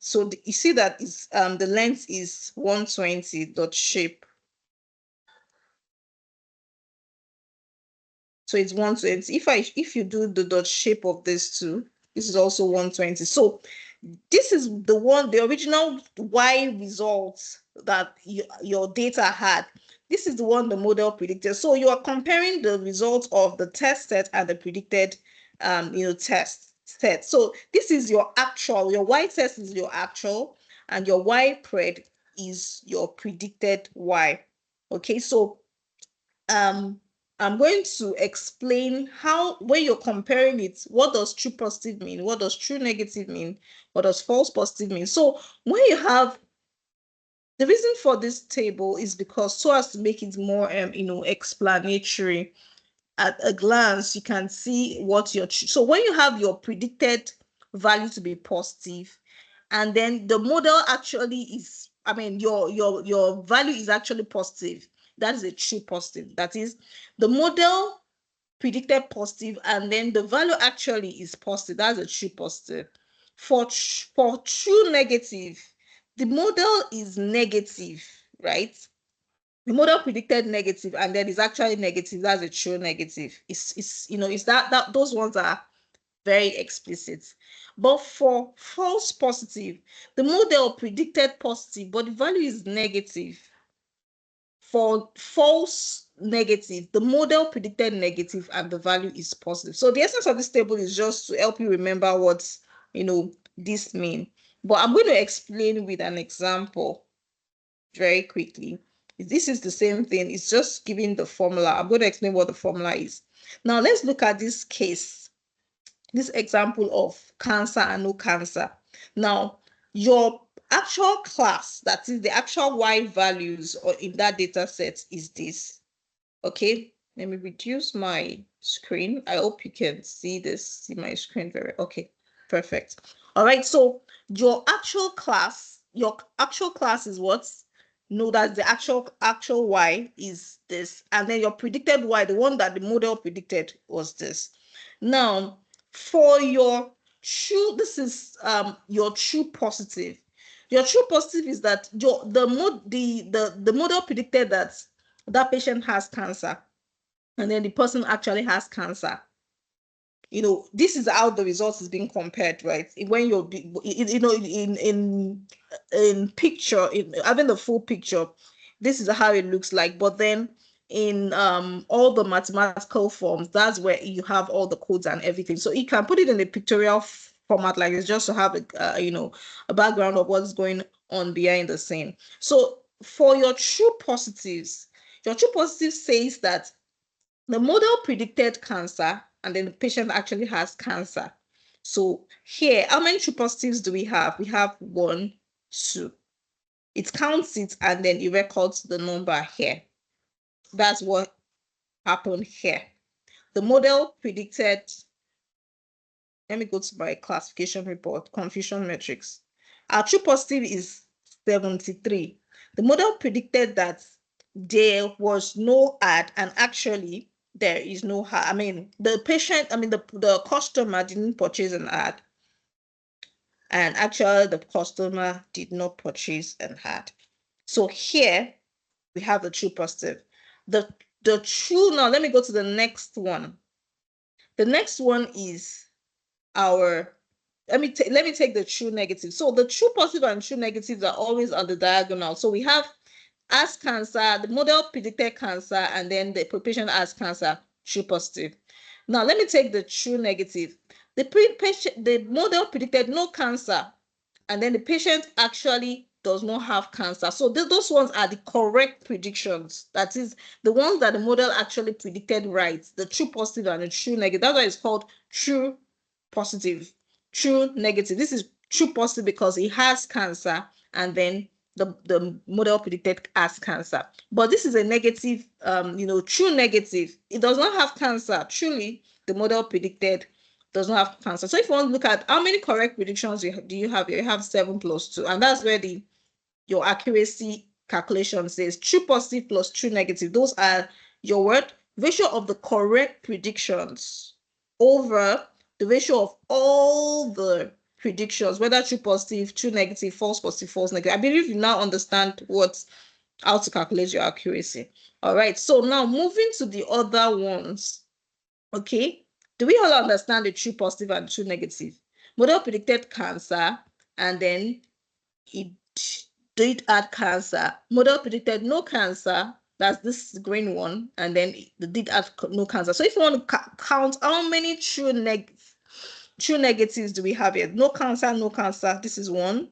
So you see that is the length is 120 dot shape. So it's 120. If you do the dot shape of this too, this is also 120. So this is the original Y results that your data had. This is the one the model predicted. So you are comparing the results of the test set and the predicted test set. So this is your actual, your Y test is your actual, and your Y pred is your predicted Y. Okay, so I'm going to explain how, when you're comparing it, what does true positive mean? What does true negative mean? What does false positive mean? So when you have, the reason for this table is because so as to make it more, explanatory. At a glance, you can see what so when you have your predicted value to be positive, and then the model actually is, your value is actually positive. That is a true positive. That is, the model predicted positive, and then the value actually is positive. That's a true positive. For true negative, the model is negative, right? The model predicted negative, and then it's actually negative. That's a true negative. It's that those ones are very explicit. But for false positive, the model predicted positive, but the value is negative. For false negative, the model predicted negative and the value is positive. So the essence of this table is just to help you remember what this mean. But I'm going to explain with an example very quickly. This is the same thing. It's just giving the formula. I'm going to explain what the formula is. Now let's look at this case, this example of cancer and no cancer. Now, your actual class, that is the actual Y values or in that data set, is this. Okay, let me reduce my screen. I hope you can see my screen very okay. Perfect. All right, so your actual class is what? No, that's the actual Y is this, and then your predicted Y, the one that the model predicted, was this. Now, for your true, this is your true positive. Your true positive is that the model predicted that patient has cancer, and then the person actually has cancer. This is how the results is being compared, right? When you're in picture, in having the full picture, this is how it looks like. But then in all the mathematical forms, that's where you have all the codes and everything. So you can put it in a pictorial format like this, just to have a background of what's going on behind the scene. So for your true positives says that the model predicted cancer, and then the patient actually has cancer. So here, how many true positives do we have? We have 1, 2. It counts it, and then it records the number here. That's what happened here. The model predicted, let me go to my classification report, confusion metrics. Our true positive is 73. The model predicted that there was no ad, and actually there is no ad. I mean, the customer didn't purchase an ad, and actually the customer did not purchase an ad. So here we have the true positive. The true, now let me go to the next one. The next one is our, let me take the true negative. So the true positive and true negatives are always on the diagonal. So we have as cancer, the model predicted cancer, and then the patient as cancer, true positive. Now let me take the true negative. The model predicted no cancer, and then the patient actually does not have cancer. So those ones are the correct predictions. That is the ones that the model actually predicted right, the true positive and the true negative. That's why it's called true positive, true negative. This is true positive because it has cancer, and then the model predicted as cancer. But this is a negative, true negative. It does not have cancer. Truly, the model predicted does not have cancer. So if you want to look at how many correct predictions do you have, you have 7 plus 2, and that's where your accuracy calculation says true positive plus true negative. Those are your ratio of the correct predictions over the ratio of all the predictions, whether true positive, true negative, false positive, false negative. I believe you now understand how to calculate your accuracy. All right, so now moving to the other ones. Okay, do we all understand the true positive and true negative? Model predicted cancer, and then it did add cancer. Model predicted no cancer, that's this green one, and then it did add no cancer. So if you want to count how many true negatives do we have here? No cancer, no cancer. This is 1,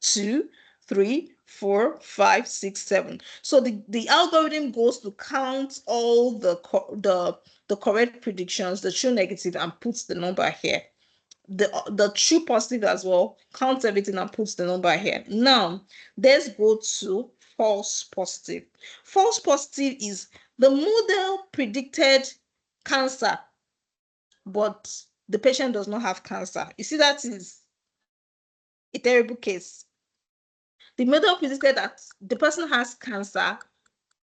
2, 3, 4, 5, 6, 7. So the algorithm goes to count all the correct predictions, the true negative, and puts the number here. The true positive as well, counts everything and puts the number here. Now let's go to false positive. False positive is the model predicted cancer, but the patient does not have cancer. You see, that is a terrible case. The model predicted that the person has cancer,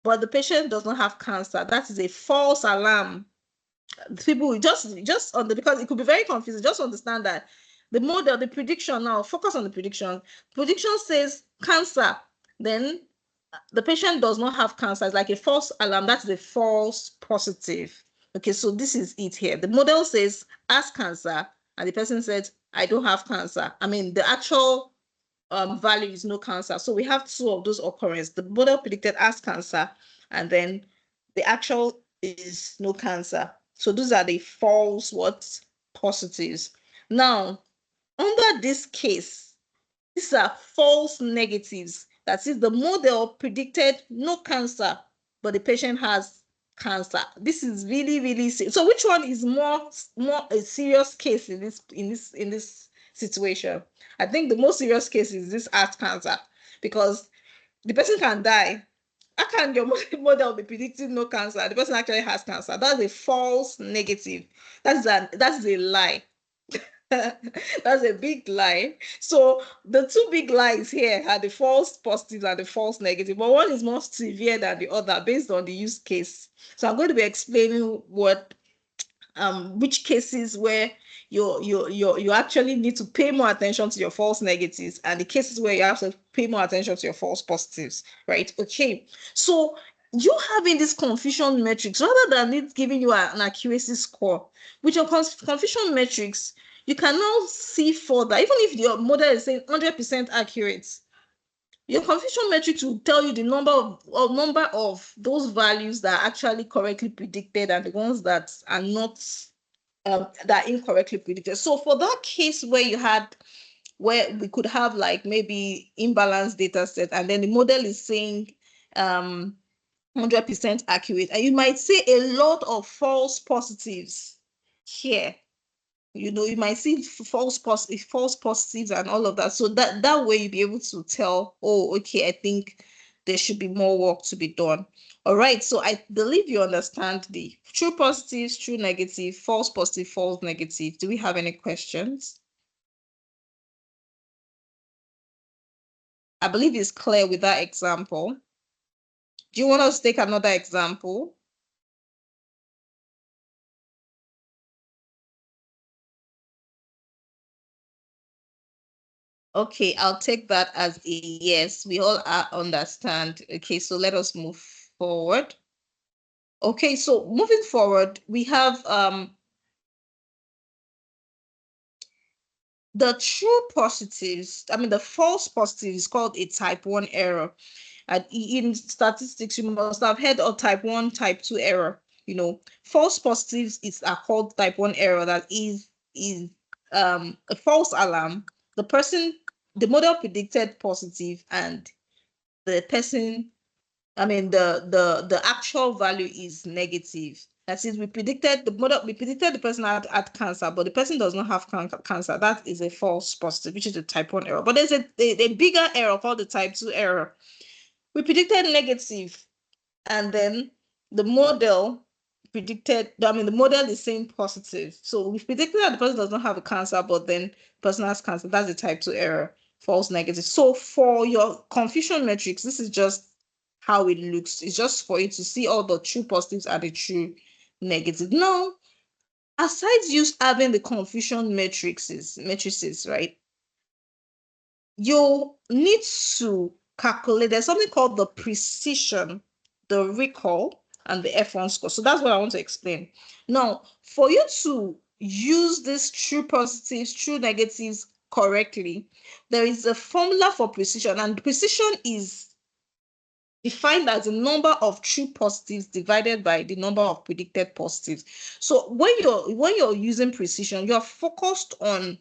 but the patient does not have cancer. That is a false alarm. People just on the, because it could be very confusing. Just understand that the model, the prediction, now focus on the prediction. Prediction says cancer, then the patient does not have cancer. It's like a false alarm. That's a false positive. Okay, so this is it here. The model says has cancer, and the person said, I don't have cancer. I mean, the actual value is no cancer. So we have two of those occurrences. The model predicted as cancer, and then the actual is no cancer. So those are the false positives. Now, under this case, these are false negatives. That is, the model predicted no cancer, but the patient has cancer. This is really, really serious. So which one is more a serious case in this situation? I think the most serious case is this heart cancer, because the person can die. How can your model be predicting no cancer? The person actually has cancer. That's a false negative. That's a lie. That's a big lie. So the two big lies here are the false positives and the false negative, but one is more severe than the other based on the use case. So I'm going to be explaining which cases where you actually need to pay more attention to your false negatives, and the cases where you have to pay more attention to your false positives, right? Okay, so you having this confusion matrix, rather than it giving you an accuracy score, with your confusion matrix, you can now see further. Even if your model is saying 100% accurate, your confusion matrix will tell you the number of those values that are actually correctly predicted and the ones that are not, that are incorrectly predicted. So for that case where we could have like maybe imbalanced data set, and then the model is saying 100% accurate, and you might see a lot of false positives here. You might see false positives and all of that. So that way you'll be able to tell, oh, okay, I think there should be more work to be done. All right, so I believe you understand the true positives, true negative, false positive, false negative. Do we have any questions? I believe it's clear with that example. Do you want us to take another example? Okay, I'll take that as a yes. We all understand. Okay, so let us move forward. Okay, so moving forward, we have the true positives. I mean, the false positive is called a type 1 error. And in statistics, you must have heard of type 1, type 2 error. False positives are called type 1 error. That is a false alarm. The model predicted positive, and the person, I mean, the actual value is negative. That is, we predicted the person had cancer, but the person does not have cancer. That is a false positive, which is a type 1 error. But there's a bigger error called the type 2 error. We predicted negative, and then the model the model is saying positive. So we predicted that the person does not have a cancer, but then the person has cancer. That's a type 2 error, false negative. So for your confusion matrix, this is just how it looks. It's just for you to see all the true positives and the true negative. Now, aside you having the confusion matrices, right? You need to calculate. There's something called the precision, the recall, and the F1 score. So that's what I want to explain. Now, for you to use these true positives, true negatives correctly, there is a formula for precision, and precision is defined as the number of true positives divided by the number of predicted positives. So when you're using precision, you're focused on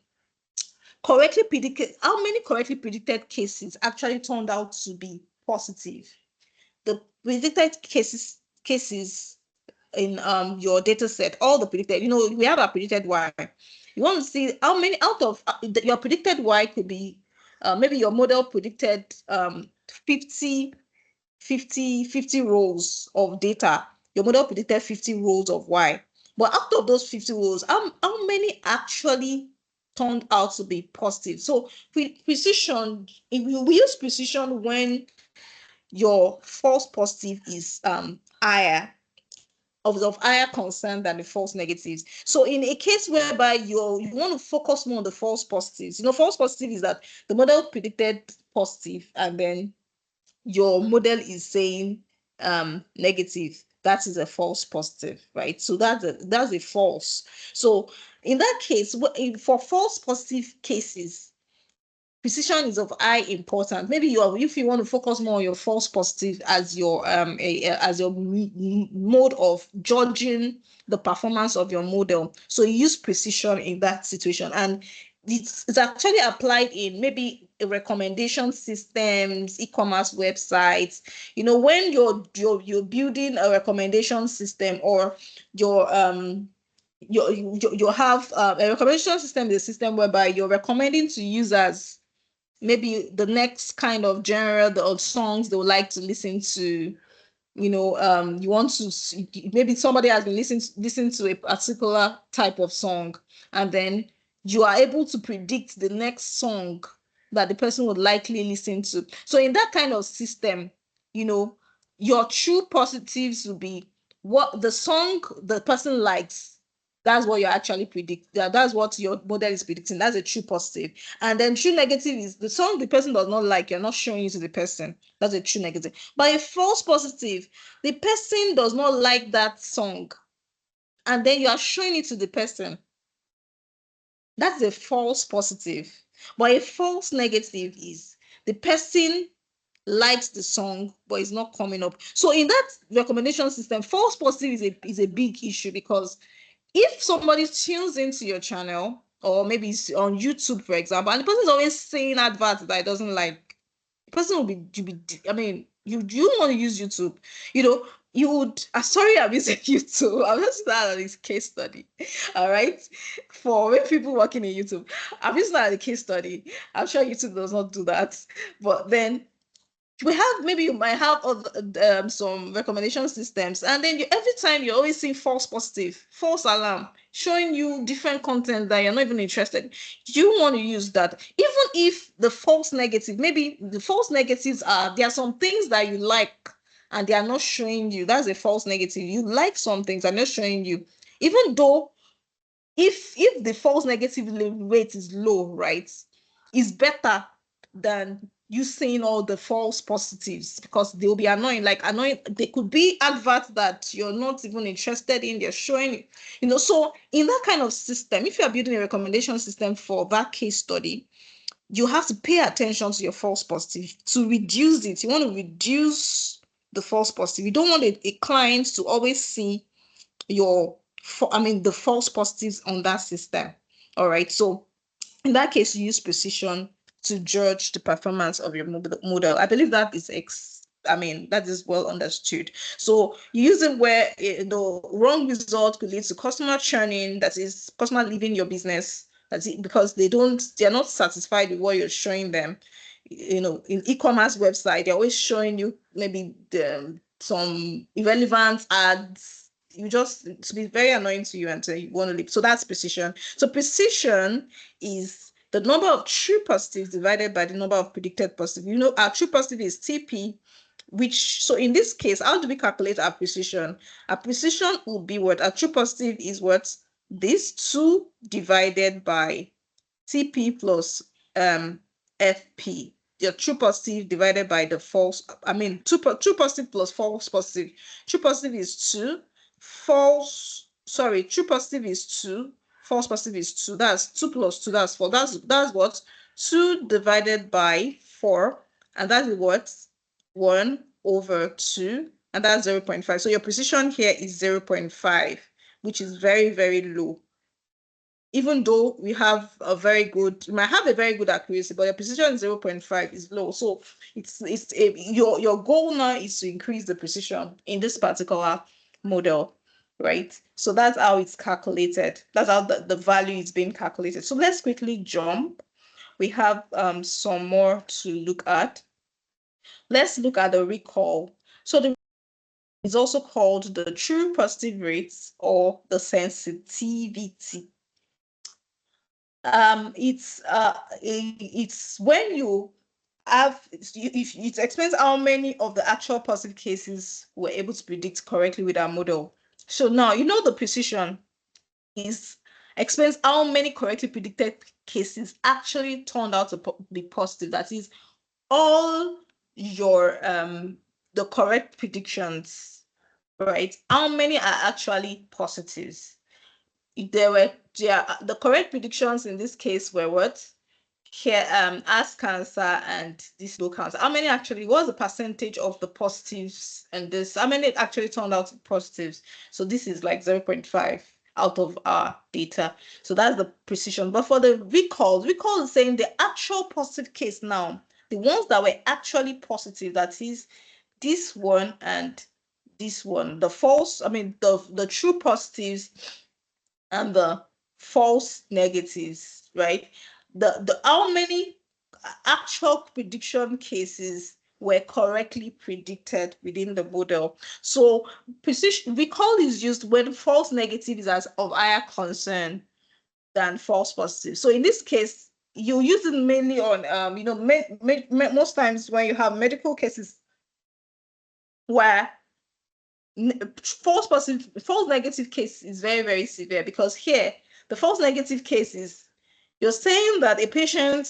correctly predicted, how many correctly predicted cases actually turned out to be positive. The predicted cases in your data set, all the predicted, we have a predicted Y. You want to see how many out of your predicted Y could be, maybe your model predicted 50 50 rows of data. Your model predicted 50 rows of Y. But out of those 50 rows, how many actually turned out to be positive? So precision, we use precision when your false positive is higher, of higher concern than the false negatives. So in a case whereby you want to focus more on the false positives, false positive is that the model predicted positive, and then your model is saying negative. That is a false positive, right? So that's a false. So in that case, for false positive cases, precision is of high importance. Maybe if you want to focus more on your false positive as your mode of judging the performance of your model, so you use precision in that situation. And it's actually applied in maybe recommendation systems, e-commerce websites. When you're building a recommendation system, or your you have a recommendation system is a system whereby you're recommending to users maybe the next kind of genre of songs they would like to listen to. You want to maybe somebody has been listening to a particular type of song, and then you are able to predict the next song that the person would likely listen to. So in that kind of system, your true positives will be what the song the person likes. That's what you actually predict. That's what your model is predicting. That's a true positive. And then true negative is the song the person does not like. You're not showing it to the person. That's a true negative. But a false positive, the person does not like that song, and then you are showing it to the person. That's a false positive. But a false negative is the person likes the song, but it's not coming up. So in that recommendation system, false positive is a big issue, because if somebody tunes into your channel, or maybe it's on YouTube, for example, and the person is always saying adverts that it doesn't like, the person will be, I mean, you want to use YouTube, you would, sorry, I'm using YouTube. I'm just not on this case study. All right. For people working in YouTube, I'm just not a case study. I'm sure YouTube does not do that. But then maybe you might have other, some recommendation systems, and then every time you're always seeing false positive, false alarm, showing you different content that you're not even interested. You want to use that, even if the false negative, maybe the false negatives there are some things that you like and they are not showing you, that's a false negative. You like some things and not showing you, even though if the false negative rate is low, right, it's better than you seeing all the false positives, because they'll be annoying. Like annoying, they could be adverts that you're not even interested in, they're showing, so in that kind of system, if you're building a recommendation system for that case study, you have to pay attention to your false positive to reduce it. You want to reduce the false positive. You don't want a client to always see the false positives on that system. All right. So in that case, you use precision to judge the performance of your model. I believe that is that is well understood. So you use it where the wrong result could lead to customer churning, that is customer leaving your business. That's it, because they're not satisfied with what you're showing them. In e-commerce website, they're always showing you maybe some irrelevant ads. To be very annoying to you until you want to leave. So that's precision. So precision is the number of true positives divided by the number of predicted positives. Our true positive is TP, so in this case, how do we calculate our precision? Our precision will be what? Our true positive is what? This 2 divided by TP plus FP. Your true positive divided by the false, true positive plus false positive. True positive is 2, true positive is 2, false positive is 2. That's 2 plus 2, that's 4. That's what? 2 divided by 4, and that is what? 1 over 2, and that's 0.5. So your precision here is 0.5, which is very, very low. Even though we might have a very good accuracy, but your precision 0.5 is low. So your goal now is to increase the precision in this particular model, right? So that's how it's calculated. That's how the value is being calculated. So let's quickly jump. We have some more to look at. Let's look at the recall. So the is also called the true positive rates or the sensitivity. It's when you have if it explains how many of the actual positive cases we're able to predict correctly with our model. So now the precision explains how many correctly predicted cases actually turned out to be positive. That is, all your the correct predictions, right? How many are actually positives? The correct predictions in this case were what? Here, ass cancer and this low cancer. How many actually? What's the percentage of the positives and this? How many actually turned out to positives? So this is like 0.5 out of our data. So that's the precision. But for the recall is saying the actual positive case now, the ones that were actually positive, that is this one and this one. The false, the true positives and the false negatives, right? The how many actual prediction cases were correctly predicted within the model. So precision recall is used when false negative is of higher concern than false positive. So in this case, you use it mainly on most times when you have medical cases where false negative case is very, very severe, because here the false negative case is you're saying that a patient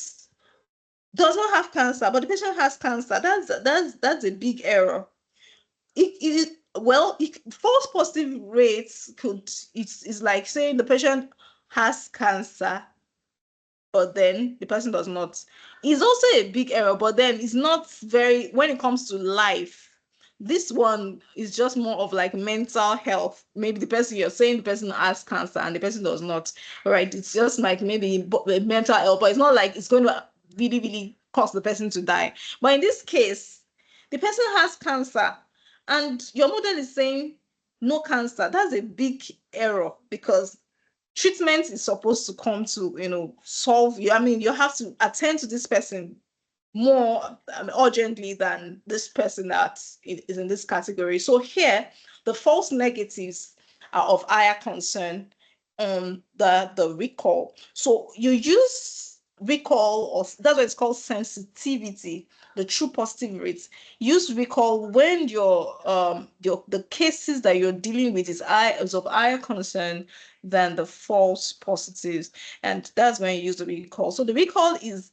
does not have cancer, but the patient has cancer. That's a big error. False positive rates it's like saying the patient has cancer, but then the person does not. It's also a big error, but then it's not very, when it comes to life. This one is just more of like mental health. Maybe the person you're saying the person has cancer and the person does not, right? It's just like maybe mental health, but it's not like it's going to really, really cause the person to die. But in this case, the person has cancer and your model is saying no cancer. That's a big error, because treatment is supposed to come to solve you. You have to attend to this person more urgently than this person that is in this category. So here the false negatives are of higher concern on the recall. So you use recall, or that's what it's called, sensitivity, the true positive rate. Use recall when the cases that you're dealing with is of higher concern than the false positives, and that's when you use the recall. So the recall is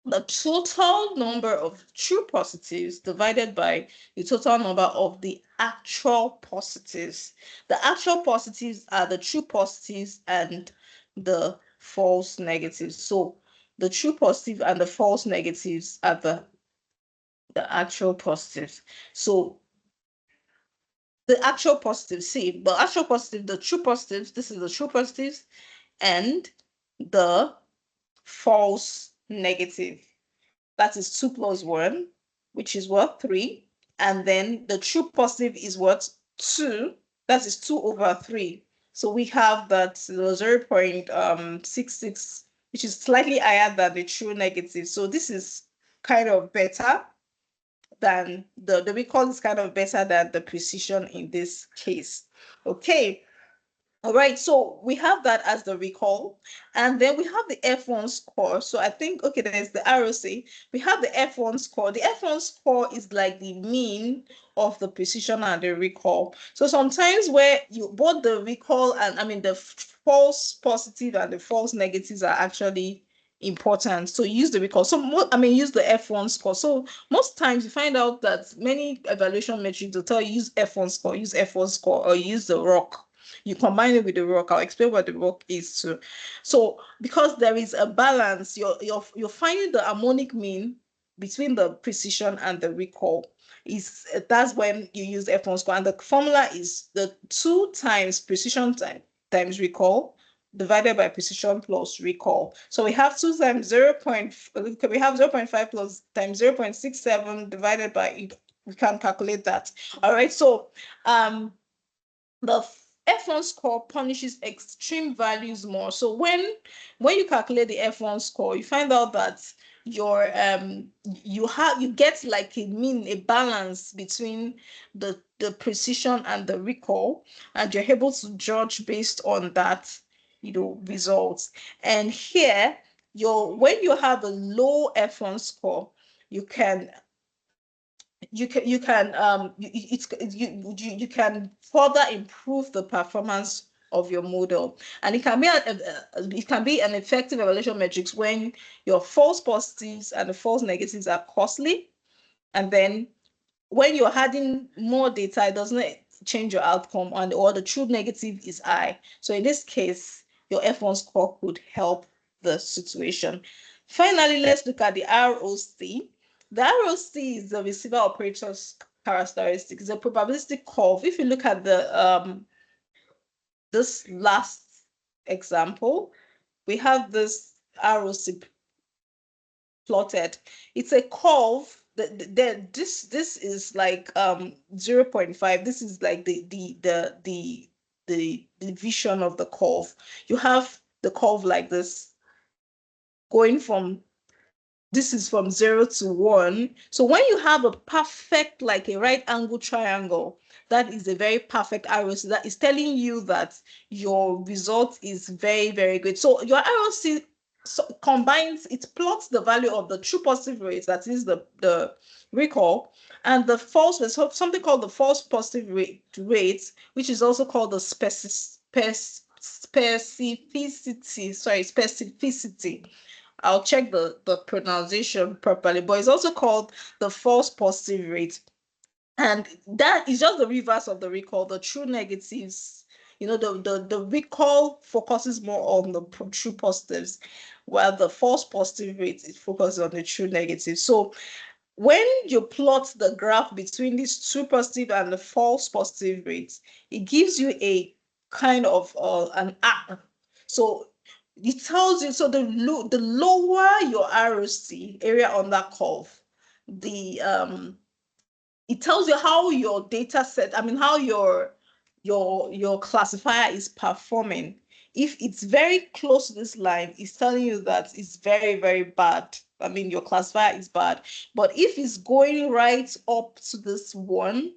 the total number of true positives divided by the total number of the actual positives. The actual positives are the true positives and the false negatives. So the true positive and the false negatives are the actual positives. So the actual positives, the actual positive, the true positives, this is the true positives, and the false negative. That is 2 plus 1, which is what? 3. And then the true positive is what? 2. That is 2 over 3. So we have that 0.66, which is slightly higher than the true negative. So this is kind of better than the recall is kind of better than the precision in this case. Okay. All right, so we have that as the recall, and then we have the F1 score. So I think, okay, there's the ROC. We have the F1 score. The F1 score is like the mean of the precision and the recall. So sometimes where both the recall and the false positive and the false negatives are actually important. So use the recall. So use the F1 score. So most times you find out that many evaluation metrics will tell you use F1 score, or use the ROC. You combine it with the ROC. I'll explain what the ROC is too. So because there is a balance, you're finding the harmonic mean between the precision and the recall. That's when you use the F1 score. And the formula is the 2 times precision times recall divided by precision plus recall. So we have 2 times 0.5 plus times 0.67 divided by, we can calculate that. All right, so the F1 score punishes extreme values more. So when you calculate the F1 score, you find out that you get like a mean, a balance between the precision and the recall, and you're able to judge based on that, results. And here, when you have a low F1 score, you can further improve the performance of your model, and it can be an effective evaluation metrics when your false positives and the false negatives are costly, and then when you're adding more data, it doesn't change your outcome, or the true negative is high. So in this case, your F1 score could help the situation. Finally, let's look at the ROC. The ROC is the receiver operator's characteristic. It's a probabilistic curve. If you look at this last example, we have this ROC plotted. It's a curve. This is like 0.5. This is like the division of the curve. You have the curve like this, going from, this is from 0 to 1. So when you have a perfect, like a right angle triangle, that is a very perfect ROC. That is telling you that your result is very, very good. So your ROC combines, it plots the value of the true positive rate, that is the recall, and the false, something called the false positive rate, which is also called the specificity. I'll check the pronunciation properly, but it's also called the false positive rate. And that is just the reverse of the recall. The true negatives, the recall focuses more on the true positives, while the false positive rate is focused on the true negatives. So when you plot the graph between these true positive and the false positive rates, it gives you a kind of an arc. So it tells you, so the lower your ROC area on that curve, it tells you how your data set, how your classifier is performing. If it's very close to this line, it's telling you that it's very, very bad. Your classifier is bad. But if it's going right up to this one,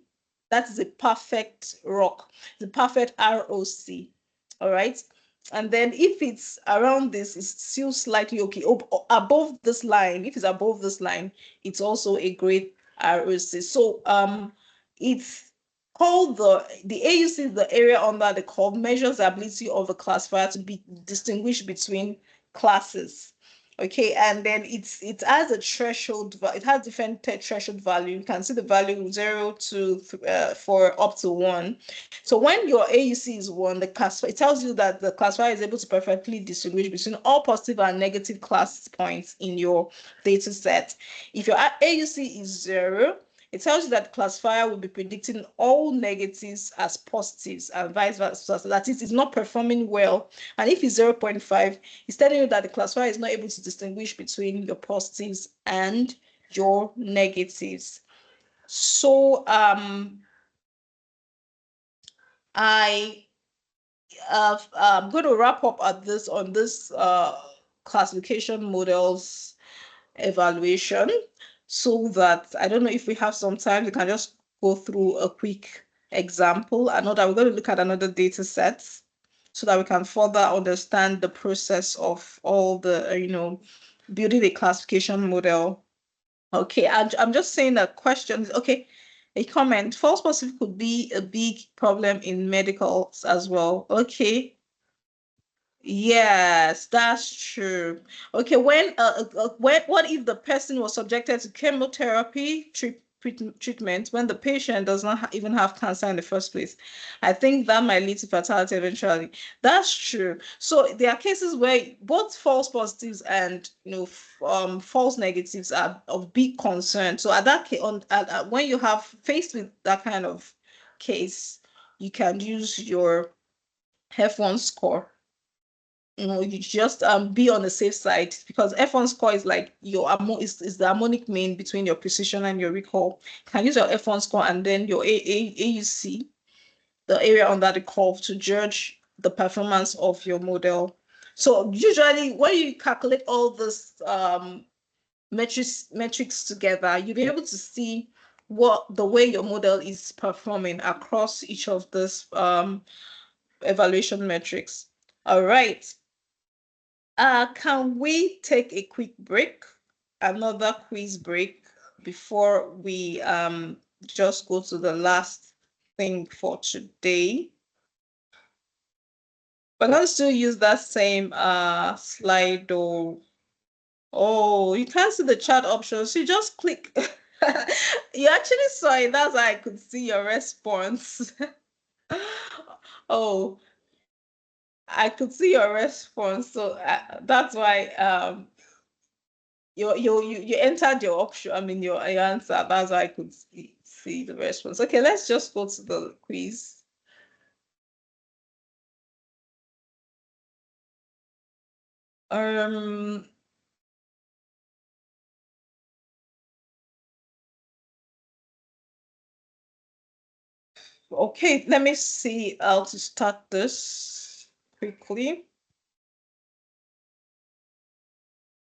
that is a perfect ROC, the perfect ROC. All right. And then if it's around this, it's still slightly okay. Above this line, if it's above this line, it's also a great ROC. So it's called the AUC is the area under the curve, measures the ability of a classifier to be distinguished between classes. Okay, and then it has a threshold, it has different threshold value. You can see the value 0 to for up to 1. So when your AUC is 1, the classifier, it tells you that the classifier is able to perfectly distinguish between all positive and negative class points in your data set. If your AUC is 0, it tells you that the classifier will be predicting all negatives as positives and vice versa. So that it's not performing well. And if it's 0.5, it's telling you that the classifier is not able to distinguish between your positives and your negatives. So I'm going to wrap up at this on this classification models evaluation, so that I don't know if we have some time, we can just go through a quick example. I know that we're going to look at another data set so that we can further understand the process of all the, building a classification model. Okay, I'm just saying that questions. Okay, a comment. False positive could be a big problem in medicals as well. Okay, yes, that's true. Okay, when what if the person was subjected to chemotherapy treatment when the patient does not even have cancer in the first place? I think that might lead to fatality eventually. That's true. So there are cases where both false positives and false negatives are of big concern. So at that case, when you have faced with that kind of case, you can use your F1 score. You just be on the safe side, because F1 score is like your is the harmonic mean between your precision and your recall. You can use your F1 score and then your AUC, the area under the curve, to judge the performance of your model. So usually when you calculate all this metrics together, you'll be able to see what the way your model is performing across each of this evaluation metrics. All right. Can we take a quick break? Another quiz break before we just go to the last thing for today. We're going to still use that same slide. Oh, you can't see the chat options. You just click. You actually saw it. That's why I could see your response. Oh, I could see your response. So that's why you entered your option. I mean your answer. That's why I could see the response. Okay, let's just go to the quiz. Okay, let me see how to start this quickly.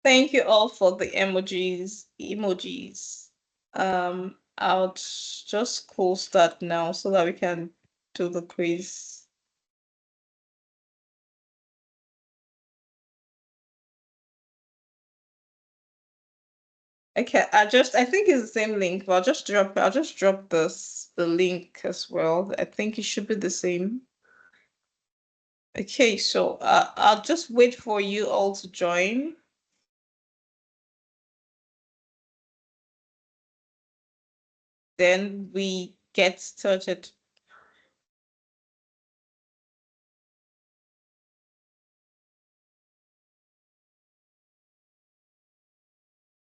Thank you all for the emojis. I'll just close that now so that we can do the quiz. Okay, I think it's the same link, but I'll just drop the link as well. I think it should be the same. Okay, so I'll just wait for you all to join. Then we get started.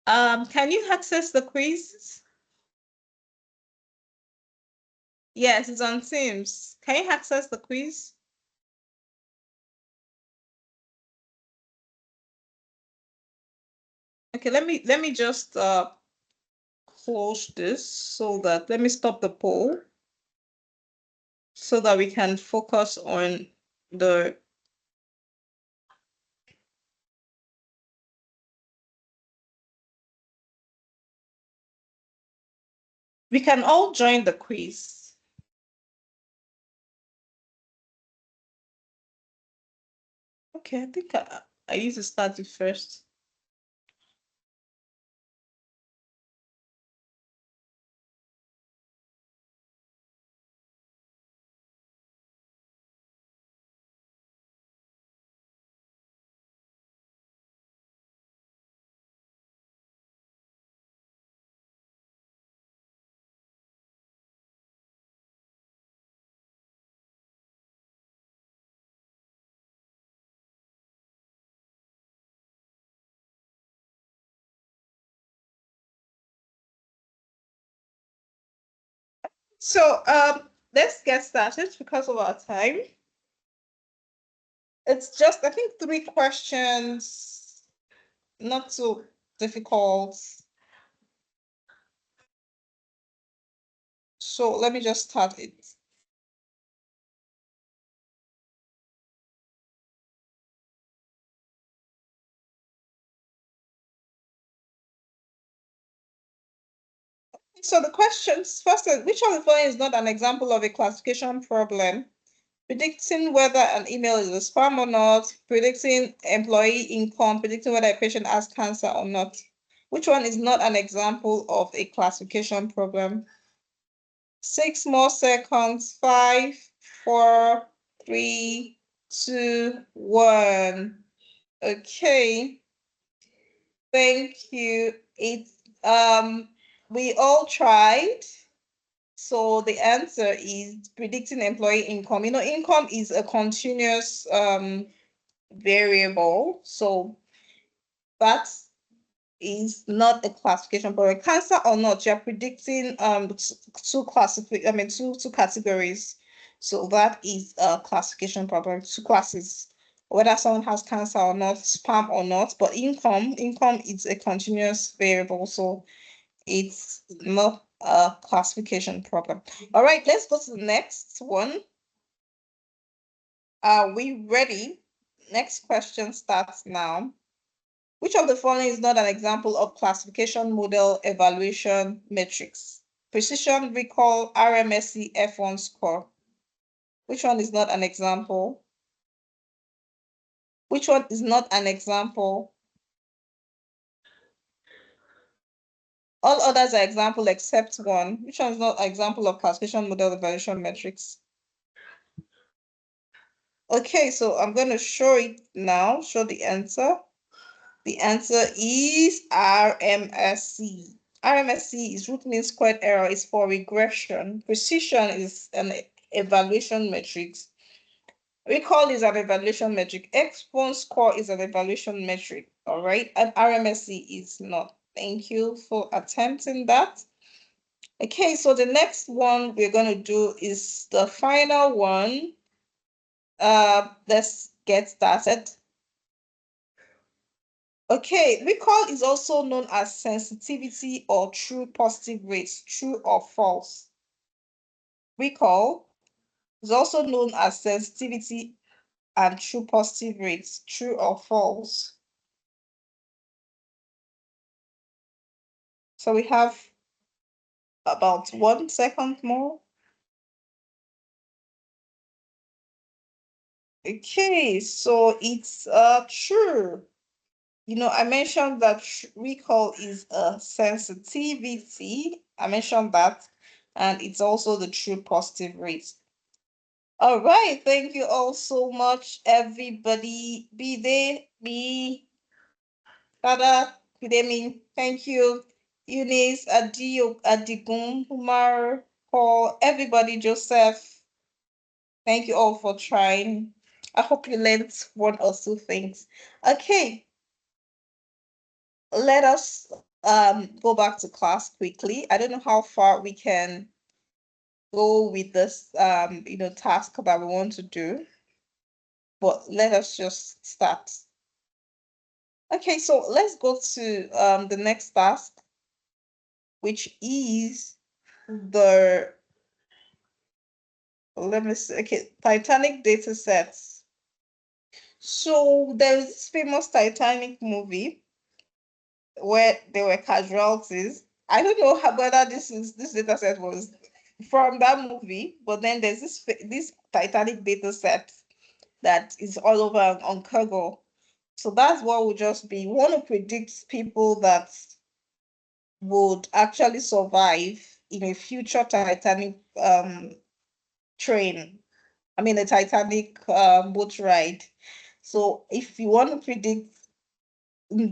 Can you access the quiz? Yes, it's on Teams. Can you access the quiz? Okay, let me just close this so that let me stop the poll so that we can focus on the we can all join the quiz. Okay, I think I need to start it first. So let's get started because of our time. It's just, I think, 3 questions, not too difficult. So let me just start it. So the questions, first, which of the following is not an example of a classification problem? Predicting whether an email is a spam or not, predicting employee income, predicting whether a patient has cancer or not. Which one is not an example of a classification problem? 6 more seconds. 5, 4, 3, 2, 1. Okay. Thank you. We all tried. So the answer is predicting employee income. You know, income is a continuous variable. So that is not a classification problem. Cancer or not, you're predicting two categories. So that is a classification problem, 2 classes. Whether someone has cancer or not, spam or not, but income is a continuous variable. So it's not a classification problem. All right, let's go to the next one. Are we ready? Next question starts now. Which of the following is not an example of classification model evaluation metrics? Precision, recall, RMSE, F1 score. Which one is not an example? Which one is not an example? All others are example except one. Which one is not an example of classification model evaluation metrics? Okay, so I'm going to show it now, show the answer. The answer is RMSC. RMSC is root mean squared error, is for regression. Precision is an evaluation matrix. Recall is an evaluation metric. X1 score is an evaluation metric, all right? And RMSC is not. Thank you for attempting that. Okay, so the next one we're going to do is the final one. Let's get started. Okay, recall is also known as sensitivity or true positive rates, true or false. Recall is also known as sensitivity and true positive rates, true or false. So we have about 1 second more. Okay, so it's true. You know, I mentioned that recall is a sensitivity. I mentioned that, and it's also the true positive rate. All right, thank you all so much, everybody. Be there, be Dada, Kudemi, thank you. Eunice, Adio, Adigun, Umar, Paul, everybody, Joseph. Thank you all for trying. I hope you learned 1 or 2 things. Okay, let us go back to class quickly. I don't know how far we can go with this task that we want to do, but let us just start. Okay, so let's go to the next task, which is the, let me see, okay, Titanic data sets. So there's this famous Titanic movie where there were casualties. I don't know whether this data set was from that movie, but then there's this Titanic data set that is all over on cargo. So that's what would just be. We want to predict people that would actually survive in a future Titanic train. I mean, a Titanic boat ride. So if you want to predict,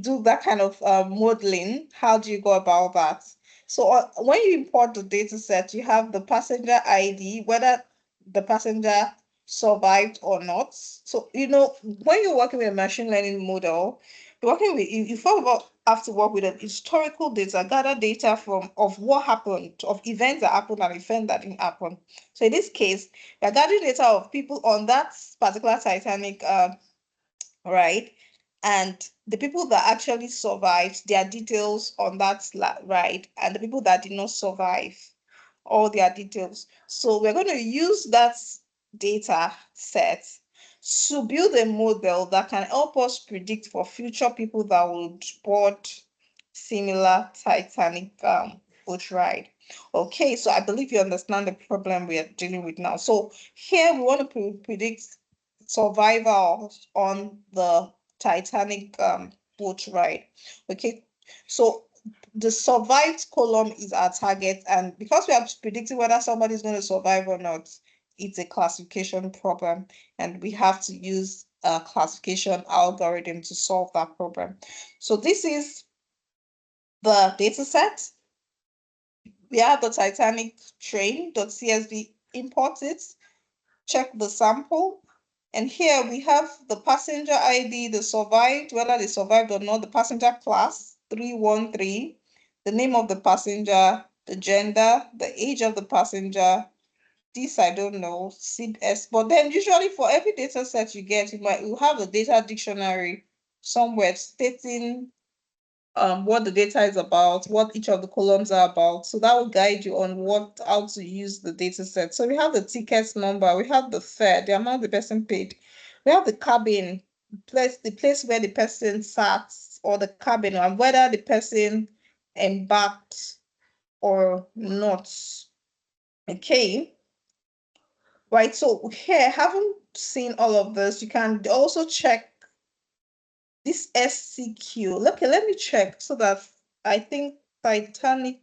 do that kind of modeling, how do you go about that? So when you import the data set, you have the passenger ID, whether the passenger survived or not. So, when you're working with a machine learning model, you're working with, you first of all have to work with an historical data, gather data of what happened, of events that happened and events that didn't happen. So in this case, we're gathering data of people on that particular Titanic right? And the people that actually survived, their details on that ride, and the people that did not survive, all their details. So we're going to use that data set to build a model that can help us predict for future people that would board similar Titanic boat ride. Okay, so I believe you understand the problem we are dealing with now. So here we want to predict survival on the Titanic boat ride. Okay, so the survived column is our target, and because we are predicting whether somebody is going to survive or not, it's a classification problem, and we have to use a classification algorithm to solve that problem. So this is the data set. We have the Titanic train.csv, import it, check the sample. And here we have the passenger ID, the survived, whether they survived or not, the passenger class 313, the name of the passenger, the gender, the age of the passenger. This I don't know, CS. But then usually for every data set you get, you have a data dictionary somewhere stating what the data is about, what each of the columns are about. So that will guide you on how to use the data set. So we have the ticket number, we have the fare, the amount the person paid, we have the cabin, the place where the person sat, or the cabin, and whether the person embarked or not. Okay. Right, so here, haven't seen all of this, you can also check this SCQ. Okay, let me check so that I think Titanic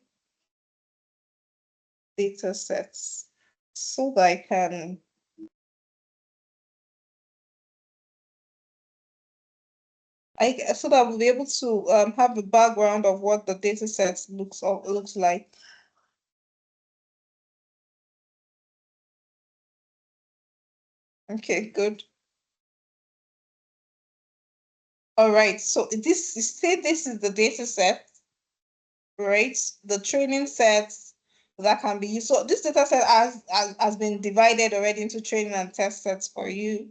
data sets so that I can so that we'll be able to have a background of what the data sets looks like. Okay, good. All right, so this is the data set, right? The training sets that can be used. So this data set has been divided already into training and test sets for you.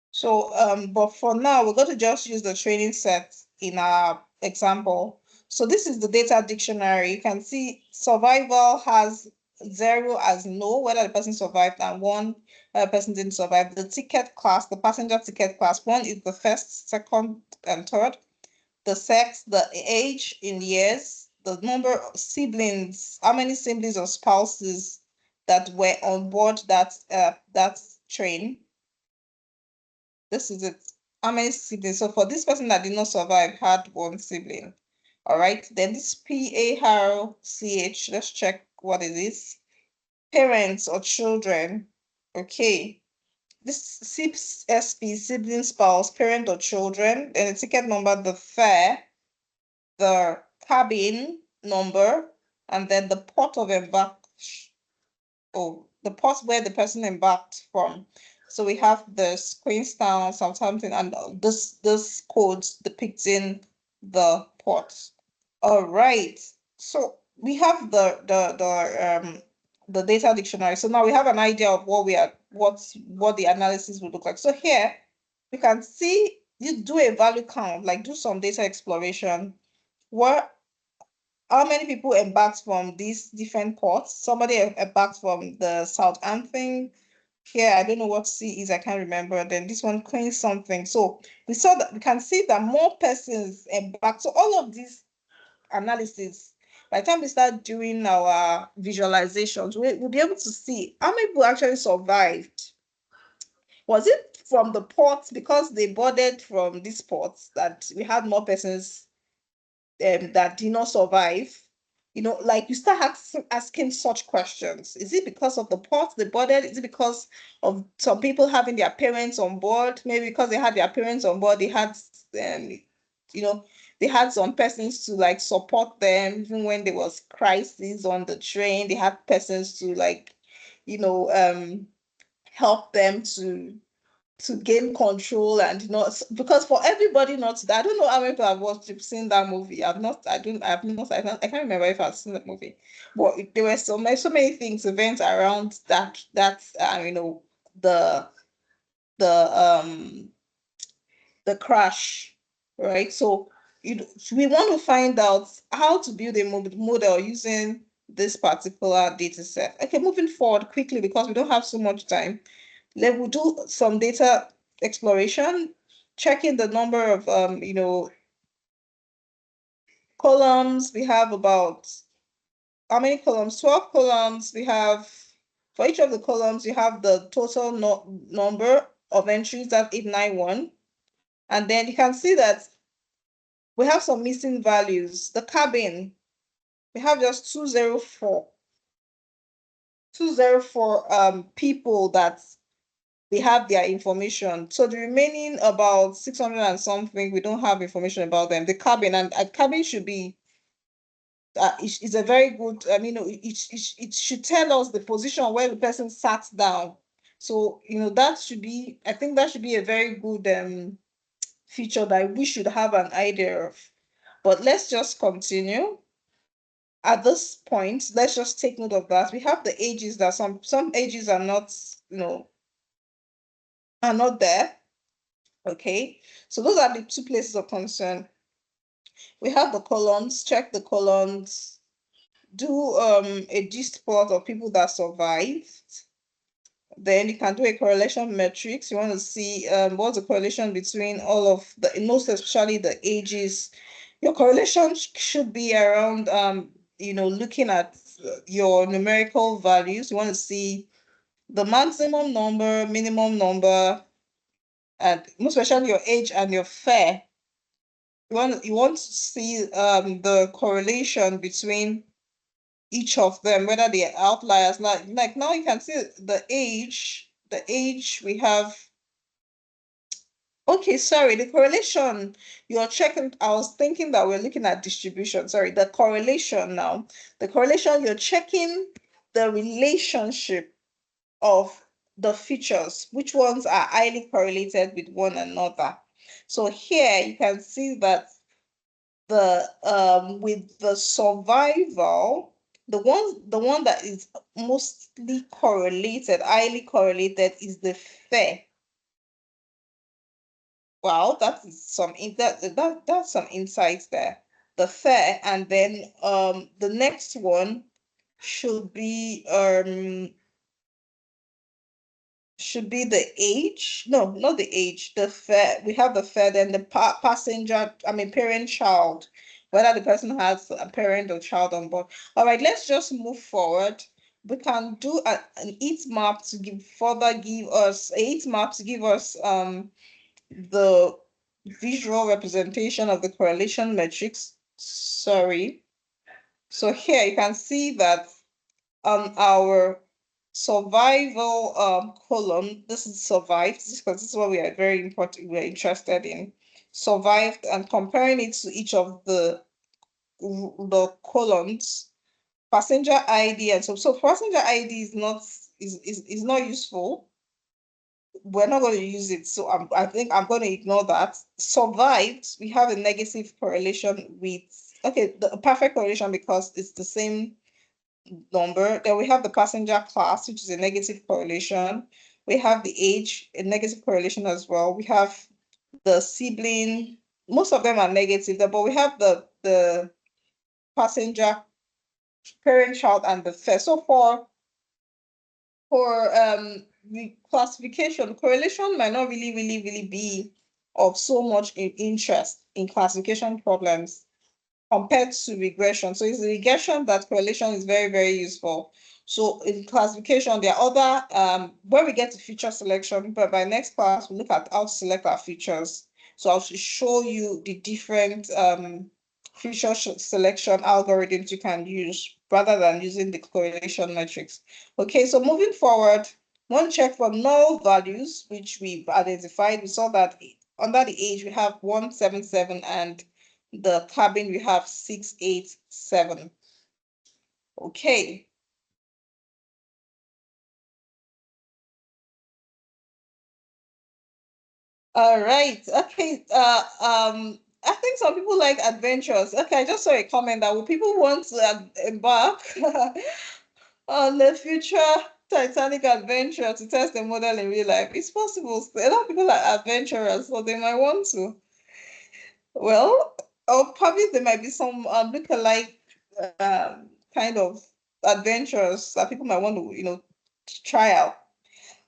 So, but for now, we're going to just use the training set in our example. So this is the data dictionary. You can see survival has 0 as no, whether the person survived, and 1 whether the person didn't survive. The ticket class, the passenger ticket class, 1 is the first, second, and third. The sex, the age in years, the number of siblings, how many siblings or spouses that were on board that train. This is it. How many siblings? So for this person that did not survive, had 1 sibling. All right. Then this PARCH, let's check what it is. Parents or children. Okay. This CSP, sibling, spouse, parent or children. Then the ticket number, the fare, the cabin number, and then the port of embarkation. Oh, the port where the person embarked from. So we have this Queenstown, Southampton, and this code depicting the port. All right. So we have the data dictionary. So now we have an idea of what the analysis would look like. So here we can see you do a value count, like do some data exploration. How many people embarked from these different ports? Somebody embarked from the Southampton. Here, I don't know what C is, I can't remember. Then this one, Queen something. So we can see that more persons embarked. So all of these analysis, by the time we start doing our visualizations, we'll be able to see how many people actually survived. Was it from the ports, because they boarded from these ports, that we had more persons that did not survive. Like you start asking such questions. Is it because of the ports they boarded? Is it because of some people having their parents on board? Maybe because they had their parents on board, they had you know, they had some persons to like support them even when there was crisis on the train. They had persons to like, help them to gain control, and because for everybody not to, I don't know how many people have watched seen that movie. I can't remember if I've seen that movie, but there were so many things, events around the the the crash, right? So we want to find out how to build a model using this particular data set. Okay, moving forward quickly because we don't have so much time. We'll do some data exploration, checking the number of columns. We have about how many columns? 12 columns. We have for each of the columns, you have the total number of entries, that's 891. And then you can see that we have some missing values. The cabin, we have just 204 people that they have their information. So the remaining about 600 and something, we don't have information about them. The cabin, and a cabin should be, is a very good, it should tell us the position where the person sat down. So, I think that should be a very good feature that we should have an idea of. But let's just continue. At this point, let's just take note of that. We have the ages, that some ages are not, are not there. Okay, so those are the two places of concern. We have the columns, check the columns, do a gist plot of people that survived. Then you can do a correlation matrix. You want to see what's the correlation between all of the, most especially the ages. Your correlation should be around looking at your numerical values. You want to see the maximum number, minimum number, and most especially your age and your fare. You want to see the correlation between each of them, whether they are outliers. Like now you can see the age. The age we have. Okay, sorry, the correlation you're checking. I was thinking that we're looking at distribution. Sorry, the correlation now. The correlation, you're checking the relationship of the features, which ones are highly correlated with one another. So here you can see that with the survival, the one that is mostly correlated, highly correlated, is the fare. Wow, that is that's some insights there. The fare, and then the next one should be the age. No, not the age. The fare. We have the fare, then the passenger, parent child, whether the person has a parent or child on board. All right, let's just move forward. We can do an heat map to give us a heat map to give us the visual representation of the correlation matrix. Sorry. So here you can see that on our survival column, this is survived, because this is what we are very important, we're interested in. Survived, and comparing it to each of the columns, passenger ID, and so passenger ID is not useful. We're not going to use it, so I think I'm going to ignore that. Survived, we have a negative correlation with, okay, the perfect correlation because it's the same number. Then we have the passenger class, which is a negative correlation. We have the age, a negative correlation as well. We have the sibling, most of them are negative, but we have the passenger, parent, child, and the fare. So for classification, correlation might not really be of so much interest in classification problems compared to regression. So it's regression that correlation is very, very useful. So in classification, there are other, when we get to feature selection, but by next class, we'll look at how to select our features. So I'll show you the different feature selection algorithms you can use rather than using the correlation metrics. Okay, so moving forward, one check for null values, which we've identified. We saw that under the age, we have 177 and the cabin, we have 687. Okay. All right. Okay. I think some people like adventures. Okay, I just saw a comment that people want to embark on the future Titanic adventure to test the model in real life. It's possible. A lot of people are adventurous, so they might want to. Well, or probably there might be some look-alike kind of adventures that people might want to, try out.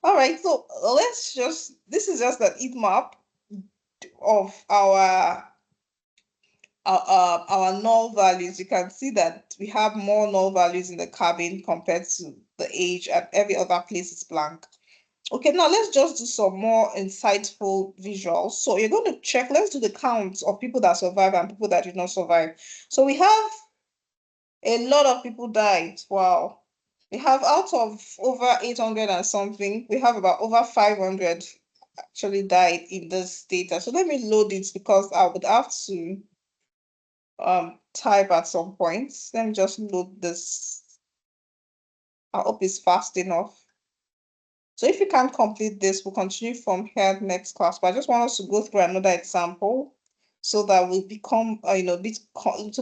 All right, so this is just an heat map of our null values. You can see that we have more null values in the cabin compared to the age, and every other place is blank. Okay, now let's just do some more insightful visuals. So you're going to check, let's do the counts of people that survive and people that did not survive. So we have a lot of people died. Wow. We have out of over 800 and something, we have about over 500 actually died in this data. So let me load it because I would have to type at some point. Let me just load this. I hope it's fast enough. So if you can't complete this, we'll continue from here next class. But I just want us to go through another example so that we become a little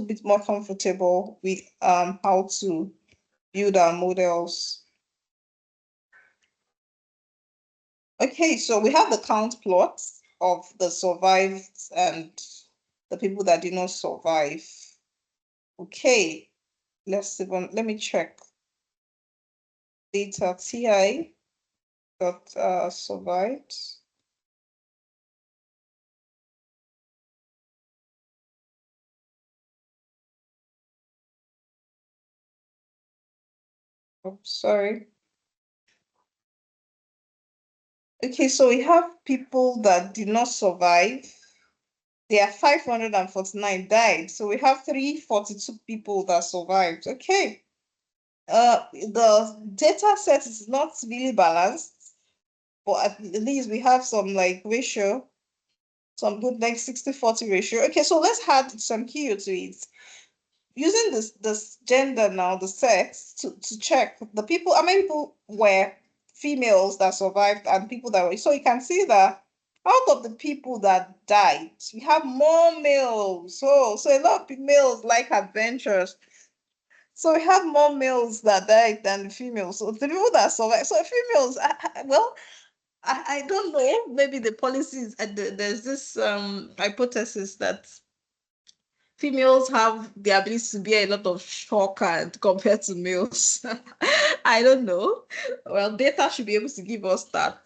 bit more comfortable with how to build our models. Okay, so we have the count plots of the survived and the people that did not survive. Okay, let me check. Data TI dot survived. Oh, sorry. Okay, so we have people that did not survive. There are 549 died. So we have 342 people that survived. Okay. The data set is not really balanced, but at least we have some like ratio, some good like 60-40 ratio. Okay, so let's add some key to it. Using this gender now, the sex, to check the people, how many people were females that survived and people that were. So you can see that out of the people that died, we have more males. So a lot of males like adventures. So we have more males that died than the females. So the people that survived, so females, I don't know. Maybe the policies, there's this hypothesis that females have the ability to bear a lot of shock and compared to males. I don't know. Well, data should be able to give us that.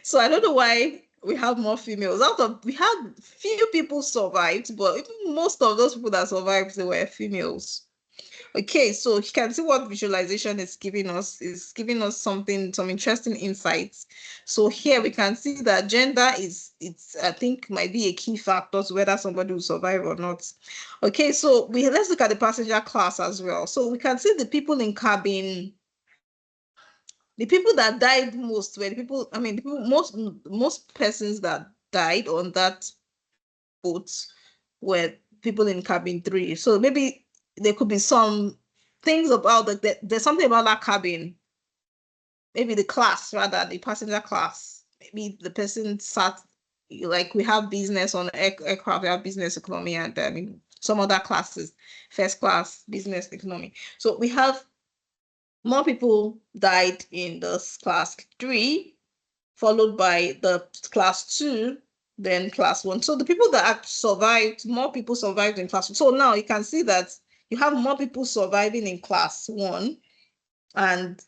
So I don't know why we have more females. We had few people survived, but most of those people that survived, they were females. Okay, so you can see what visualization is giving us. It's giving us some interesting insights. So here we can see that gender I think might be a key factor to whether somebody will survive or not. Okay, so let's look at the passenger class as well. So we can see the people in cabin. The people that died most were the people, most persons that died on that boat were people in cabin 3. So maybe there could be some things about there's something about that cabin, maybe the class, rather the passenger class. Maybe the person sat, like we have business on aircraft, we have business economy, and some other classes, first class, business economy. So we have more people died in this class 3, followed by the class 2, then class 1. So the people that survived, more people survived in class 1. So now you can see that you have more people surviving in class 1 and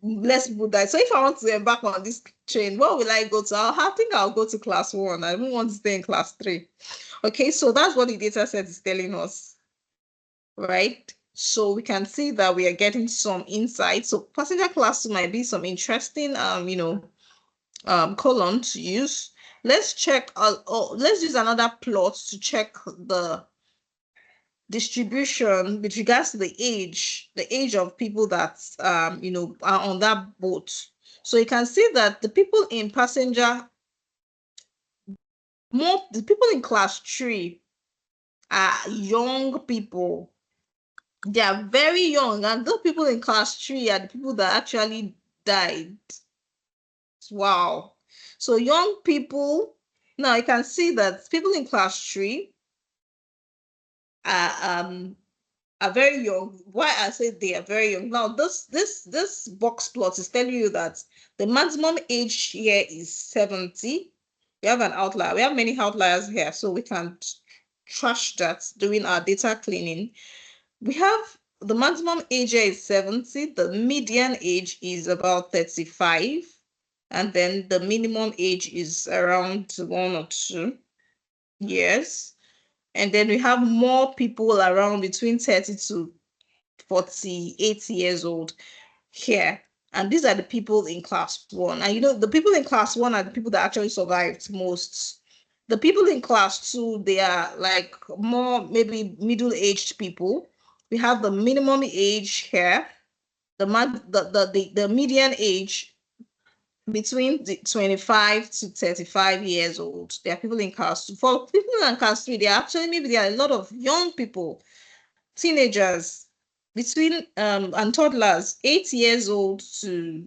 less people died. So if I want to embark on this train, what will I go to? I think I'll go to class 1. I don't want to stay in class 3. Okay, so that's what the data set is telling us, right? So we can see that we are getting some insight. So passenger class 2 might be some interesting, column to use. Let's check, let's use another plot to check the distribution with regards to the age of people that are on that boat. So you can see that the people in passenger, the people in class 3 are young people. They are very young, and those people in class 3 are the people that actually died. Wow. So young people, now you can see that people in class 3 are very young. Why I say they are very young? Now, this box plot is telling you that the maximum age here is 70. We have an outlier. We have many outliers here, so we can trash that during our data cleaning. We have the maximum age here is 70. The median age is about 35. And then the minimum age is around 1 or 2 years. And then we have more people around between 30 to 48 years old here. And these are the people in class 1. And the people in class 1 are the people that actually survived most. The people in class 2, they are like more maybe middle-aged people. We have the minimum age here, the median age between 25 to 35 years old. There are people in class 2. For people in class 3, there are a lot of young people, teenagers between and toddlers, 8 years old to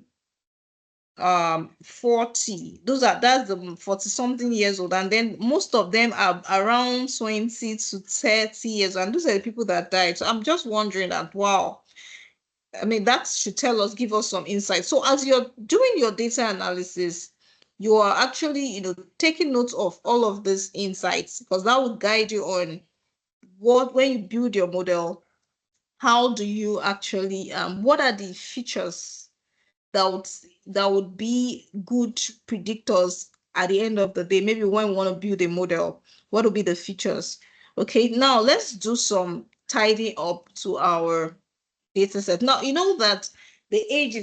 40. That's the 40 something years old, and then most of them are around 20 to 30 years, and those are the people that died. So I'm just wondering that, wow, I mean, that should give us some insight. So as you're doing your data analysis, you are actually, taking notes of all of these insights, because that will guide you on when you build your model, how do you actually, what are the features that would be good predictors at the end of the day? Maybe when we want to build a model, what will be the features? Okay, now let's do some tidying up to our data set. Now, you know that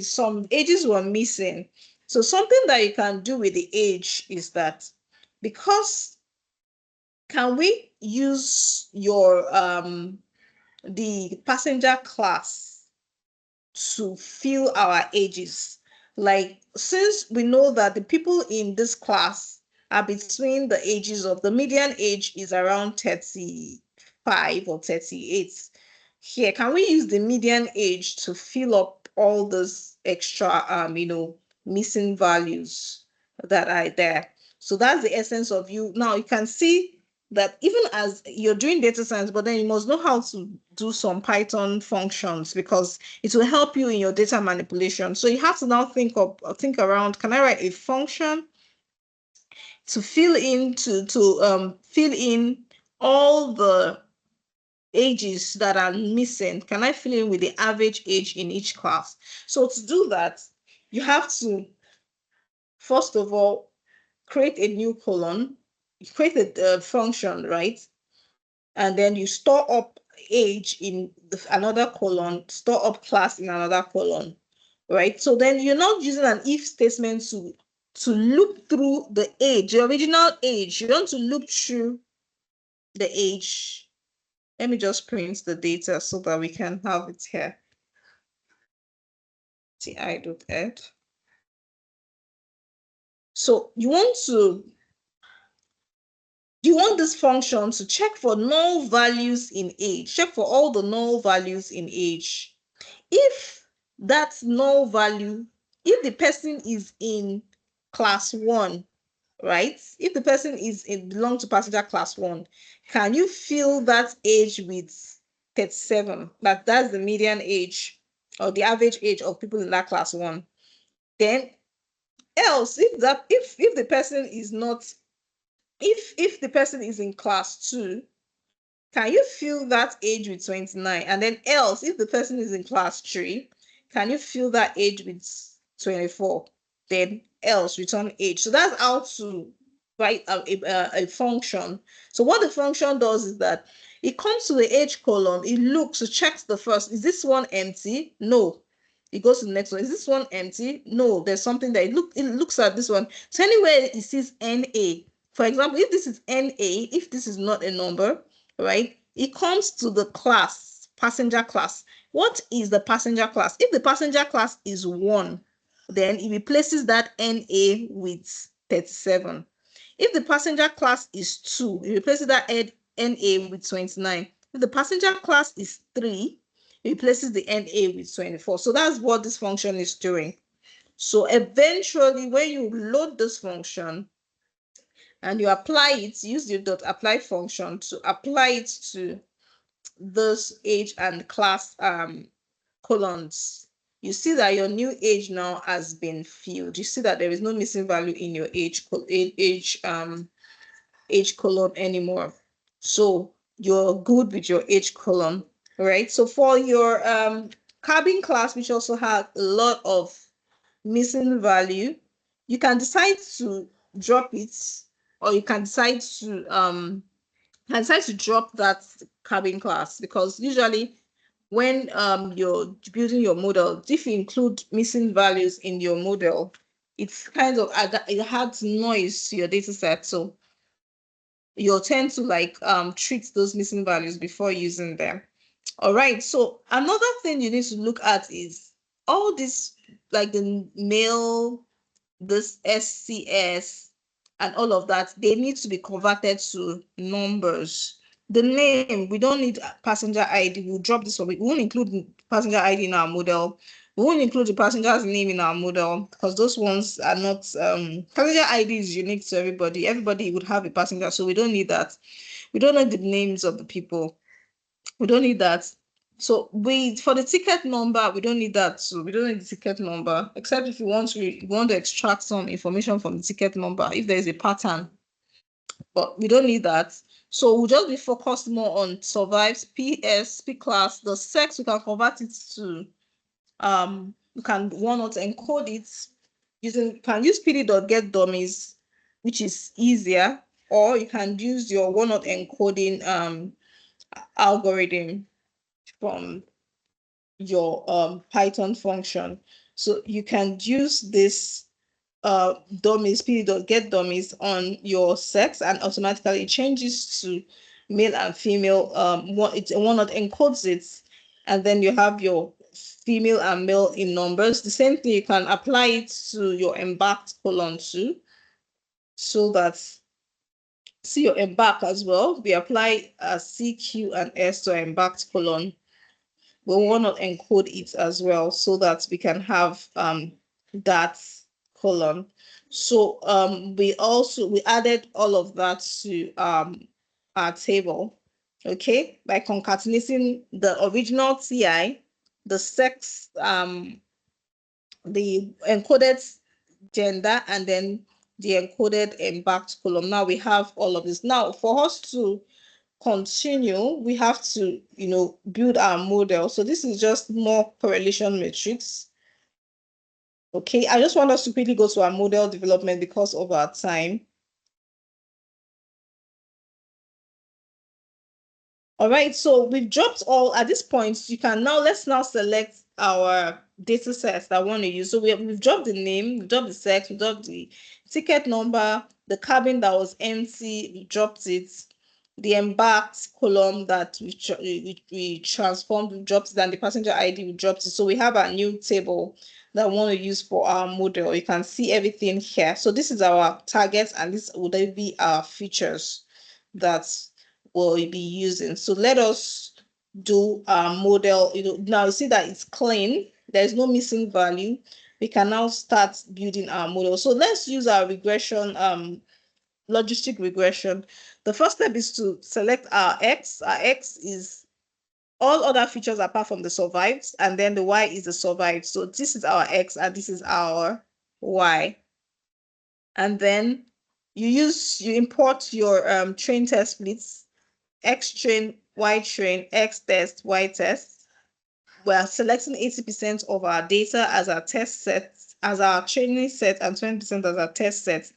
some ages were missing. So something that you can do with the age is that, because can we use your the passenger class to fill our ages? Like, since we know that the people in this class are between the ages of, the median age is around 35 or 38. Here, can we use the median age to fill up all those extra, missing values that are there? So that's the essence of you. Now you can see that even as you're doing data science, but then you must know how to do some Python functions, because it will help you in your data manipulation. So you have to now think around, can I write a function to fill in fill in all the ages that are missing? Can I fill in with the average age in each class? So to do that, you have to, first of all, create a new column, create a function, right? And then you store up age in another column, store up class in another column, right? So then you're not using an if statement to loop through the age, the original age. You want to loop through the age. Let me just print the data so that we can have it here. ti.add. So you want this function to check for null values in age, check for all the null values in age. If that null value, if the person is in class 1, right? If the person belong to passenger class 1, can you fill that age with 37? That's the median age or the average age of people in that class 1. Then else, if the person is not, if the person is in class 2, can you fill that age with 29? And then else, if the person is in class 3, can you fill that age with 24? Then else, return age. So that's how to write a function. So what the function does is that it comes to the age column, it looks, it checks the first, is this one empty? No. It goes to the next one. Is this one empty? No, there's something there. It looks at this one. So anywhere it sees NA, for example, if this is NA, if this is not a number, right, it comes to the class, passenger class. What is the passenger class? If the passenger class is 1, then it replaces that NA with 37. If the passenger class is 2, it replaces that NA with 29. If the passenger class is 3, it replaces the NA with 24. So that's what this function is doing. So eventually, when you load this function and you apply it, use your .apply function to apply it to this age and class columns, you see that your new age now has been filled. You see that there is no missing value in your age column anymore. So you're good with your age column, right? So for your cabin class, which also has a lot of missing value, you can decide to drop it, or you can decide to drop that cabin class, because usually when you're building your model, if you include missing values in your model, it's kind of it adds noise to your data set. So you'll tend to like treat those missing values before using them. All right. So another thing you need to look at is all this, like the mail, this SCS, and all of that, they need to be converted to numbers. The name, we don't need passenger ID. We'll drop this one. We won't include passenger ID in our model. We won't include the passenger's name in our model because those ones are not, passenger ID is unique to everybody. Everybody would have a passenger, so we don't need that. We don't know the names of the people. We don't need that. So for the ticket number, we don't need that. So we don't need the ticket number, except if you want to extract some information from the ticket number, if there is a pattern. But we don't need that. So we'll just be focused more on survives, PS, P class, the sex, we can convert it to you can one-not encode it using, you can use pd.get dummies, which is easier, or you can use your one-not encoding algorithm from your Python function. So you can use this dummies, pd.get dummies on your sex, and automatically changes to male and female. One-not encodes it, and then you have your female and male in numbers. The same thing, you can apply it to your embarked column too, so that, see your embark as well. We apply C, Q, and S to embarked column. We want to encode it as well, so that we can have that column. So we added all of that to our table, okay, by concatenating the original TI, the sex, the encoded gender, and then the encoded embarked column. Now we have all of this. Now for us to continue, we have to, build our model. So this is just more correlation matrix. Okay, I just want us to quickly go to our model development because of our time. All right, so we've dropped all at this point. Let's now select our data sets that I want to use. So we've dropped the name, we've dropped the sex, we've dropped the ticket number, the cabin that was empty, we dropped it, the embarked column that we transformed, we dropped it, and the passenger ID, we dropped it. So we have a new table that I want to use for our model. You can see everything here. So this is our target, and this would be our features that we'll be using. So let us do our model. Now you see that it's clean. There's no missing value. We can now start building our model. So let's use our regression, logistic regression. The first step is to select our X. Our X is all other features apart from the survived, and then the Y is the survived. So this is our X and this is our Y. And then you import your train test splits, X train, Y train, X test, Y test. We're selecting 80% of our data as our test set, as our training set, and 20% as our test set.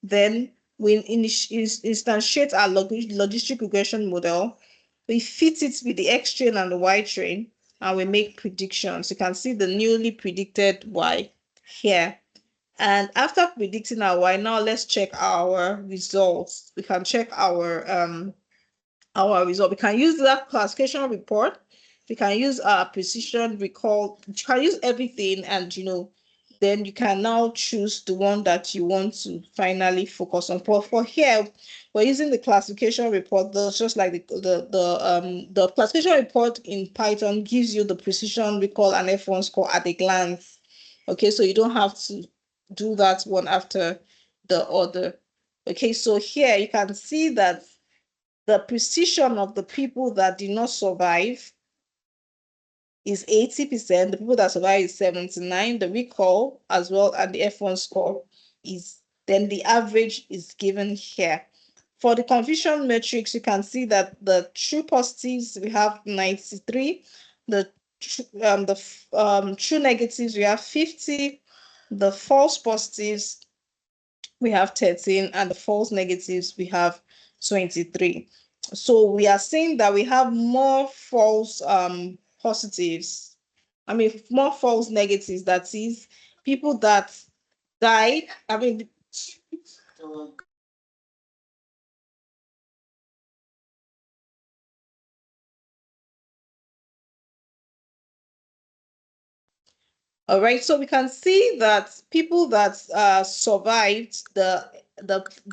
Then we instantiate our logistic regression model. We fit it with the X train and the Y train, and we make predictions. You can see the newly predicted Y here. And after predicting our Y, now let's check our results. We can check our result. We can use that classification report. We can use our precision recall. You can use everything, and then you can now choose the one that you want to finally focus on. For here, we're using the classification report. That's just like the classification report in Python gives you the precision recall and F1 score at a glance. Okay, so you don't have to do that one after the other. Okay, so here you can see that the precision of the people that did not survive is 80%. The people that survive is 79%. The recall as well, and the F1 score is, then the average is given here. For the confusion matrix, you can see that the true positives, we have 93. The true negatives, we have 50. The false positives, we have 13, and the false negatives, we have 23. So we are saying that we have more false positives. I mean, more false negatives. That is, people that died. I mean, all right, so we can see that people that survived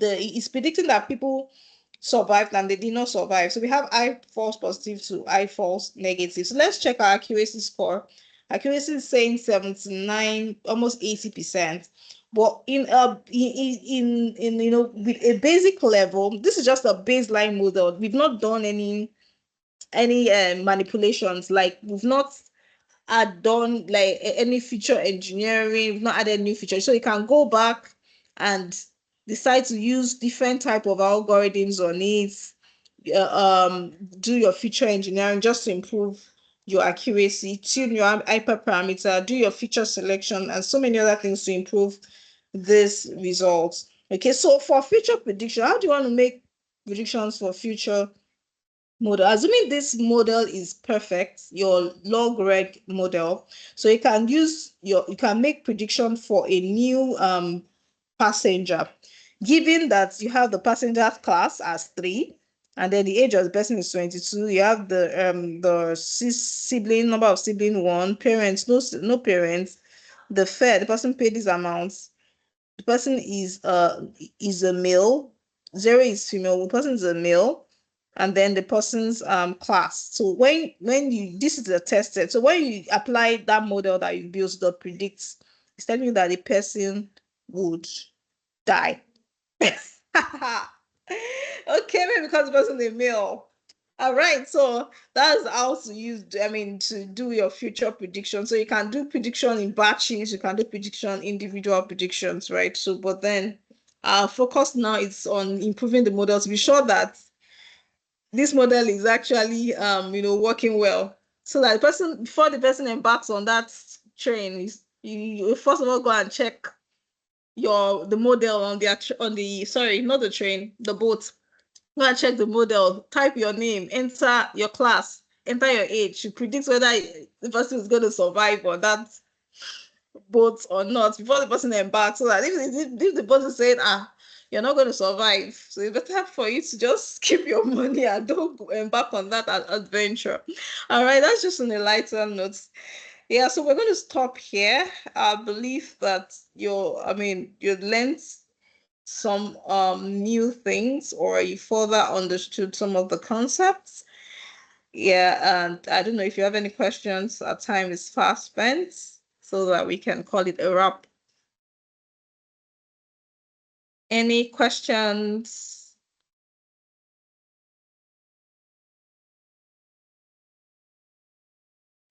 it's predicting that people survived and they did not survive. So we have I false positive to I false negative. So let's check our accuracy score. Accuracy is saying 79, almost 80%. But in with a basic level, this is just a baseline model. We've not done any manipulations. Like we've not add done like any feature engineering, we've not added new features. So you can go back and decide to use different type of algorithms on it, do your feature engineering just to improve your accuracy, tune your hyperparameter, do your feature selection, and so many other things to improve this results. Okay, so for future prediction, how do you want to make predictions for future model? Assuming this model is perfect, your log reg model, so you can make prediction for a new passenger, given that you have the passenger class as 3, and then the age of the person is 22. You have the sibling number of sibling 1, parents, no parents, the fare, the person paid these amounts, the person is a male, 0 is female, the person is a male, and then the person's class. So when you, this is the tested, so when you apply that model that you built that predicts, it's telling you that the person would die. Okay, maybe because the person is a male. All right, so that's how to use, to do your future prediction. So you can do prediction in batches, you can do prediction, individual predictions, right? So, but then our focus now is on improving the model to be sure that this model is actually, working well. So that before the person embarks on that train, you first of all go and check the model on the sorry, not the train, the boat. Go and check the model, type your name, enter your class, enter your age. You predict whether the person is going to survive on that boat or not before the person embarks. So that if the person is saying, you're not going to survive, so it's better for you to just keep your money and don't embark on that adventure. All right, that's just on a lighter note. Yeah, so we're going to stop here. I believe that you learned some new things, or you further understood some of the concepts. Yeah, and I don't know if you have any questions. Our time is fast spent, so that we can call it a wrap. Any questions?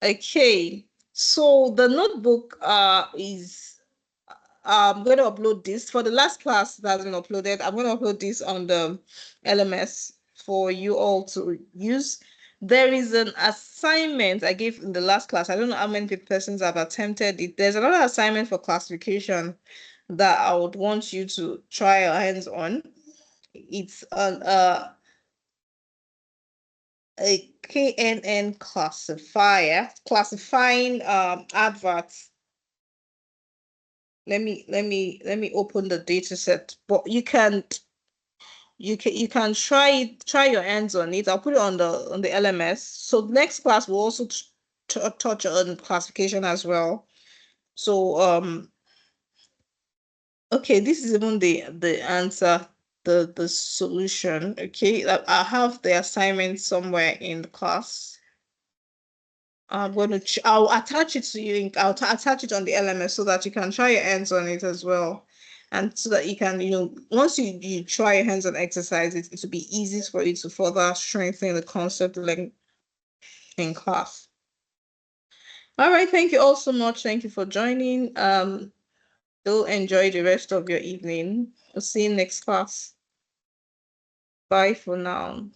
Okay, so the notebook is I'm going to upload this for the last class that's been uploaded. I'm going to upload this on the LMS for you all to use. There is an assignment I gave in the last class. I don't know how many persons have attempted it. There's another assignment for classification that I would want you to try your hands on. It's an a KNN classifier classifying adverts. Let me open the data set, but you can try your hands on it. I'll put it on the LMS. So next class will also touch on classification as well. So okay, this is even the answer, the solution. Okay, I have the assignment somewhere in the class. I'm going to I'll attach it to you. I'll attach it on the LMS so that you can try your hands on it as well. And so that you can, once you try your hands on exercise, it will be easy for you to further strengthen the concept like in class. All right, thank you all so much. Thank you for joining. Do enjoy the rest of your evening. We'll see you next class. Bye for now.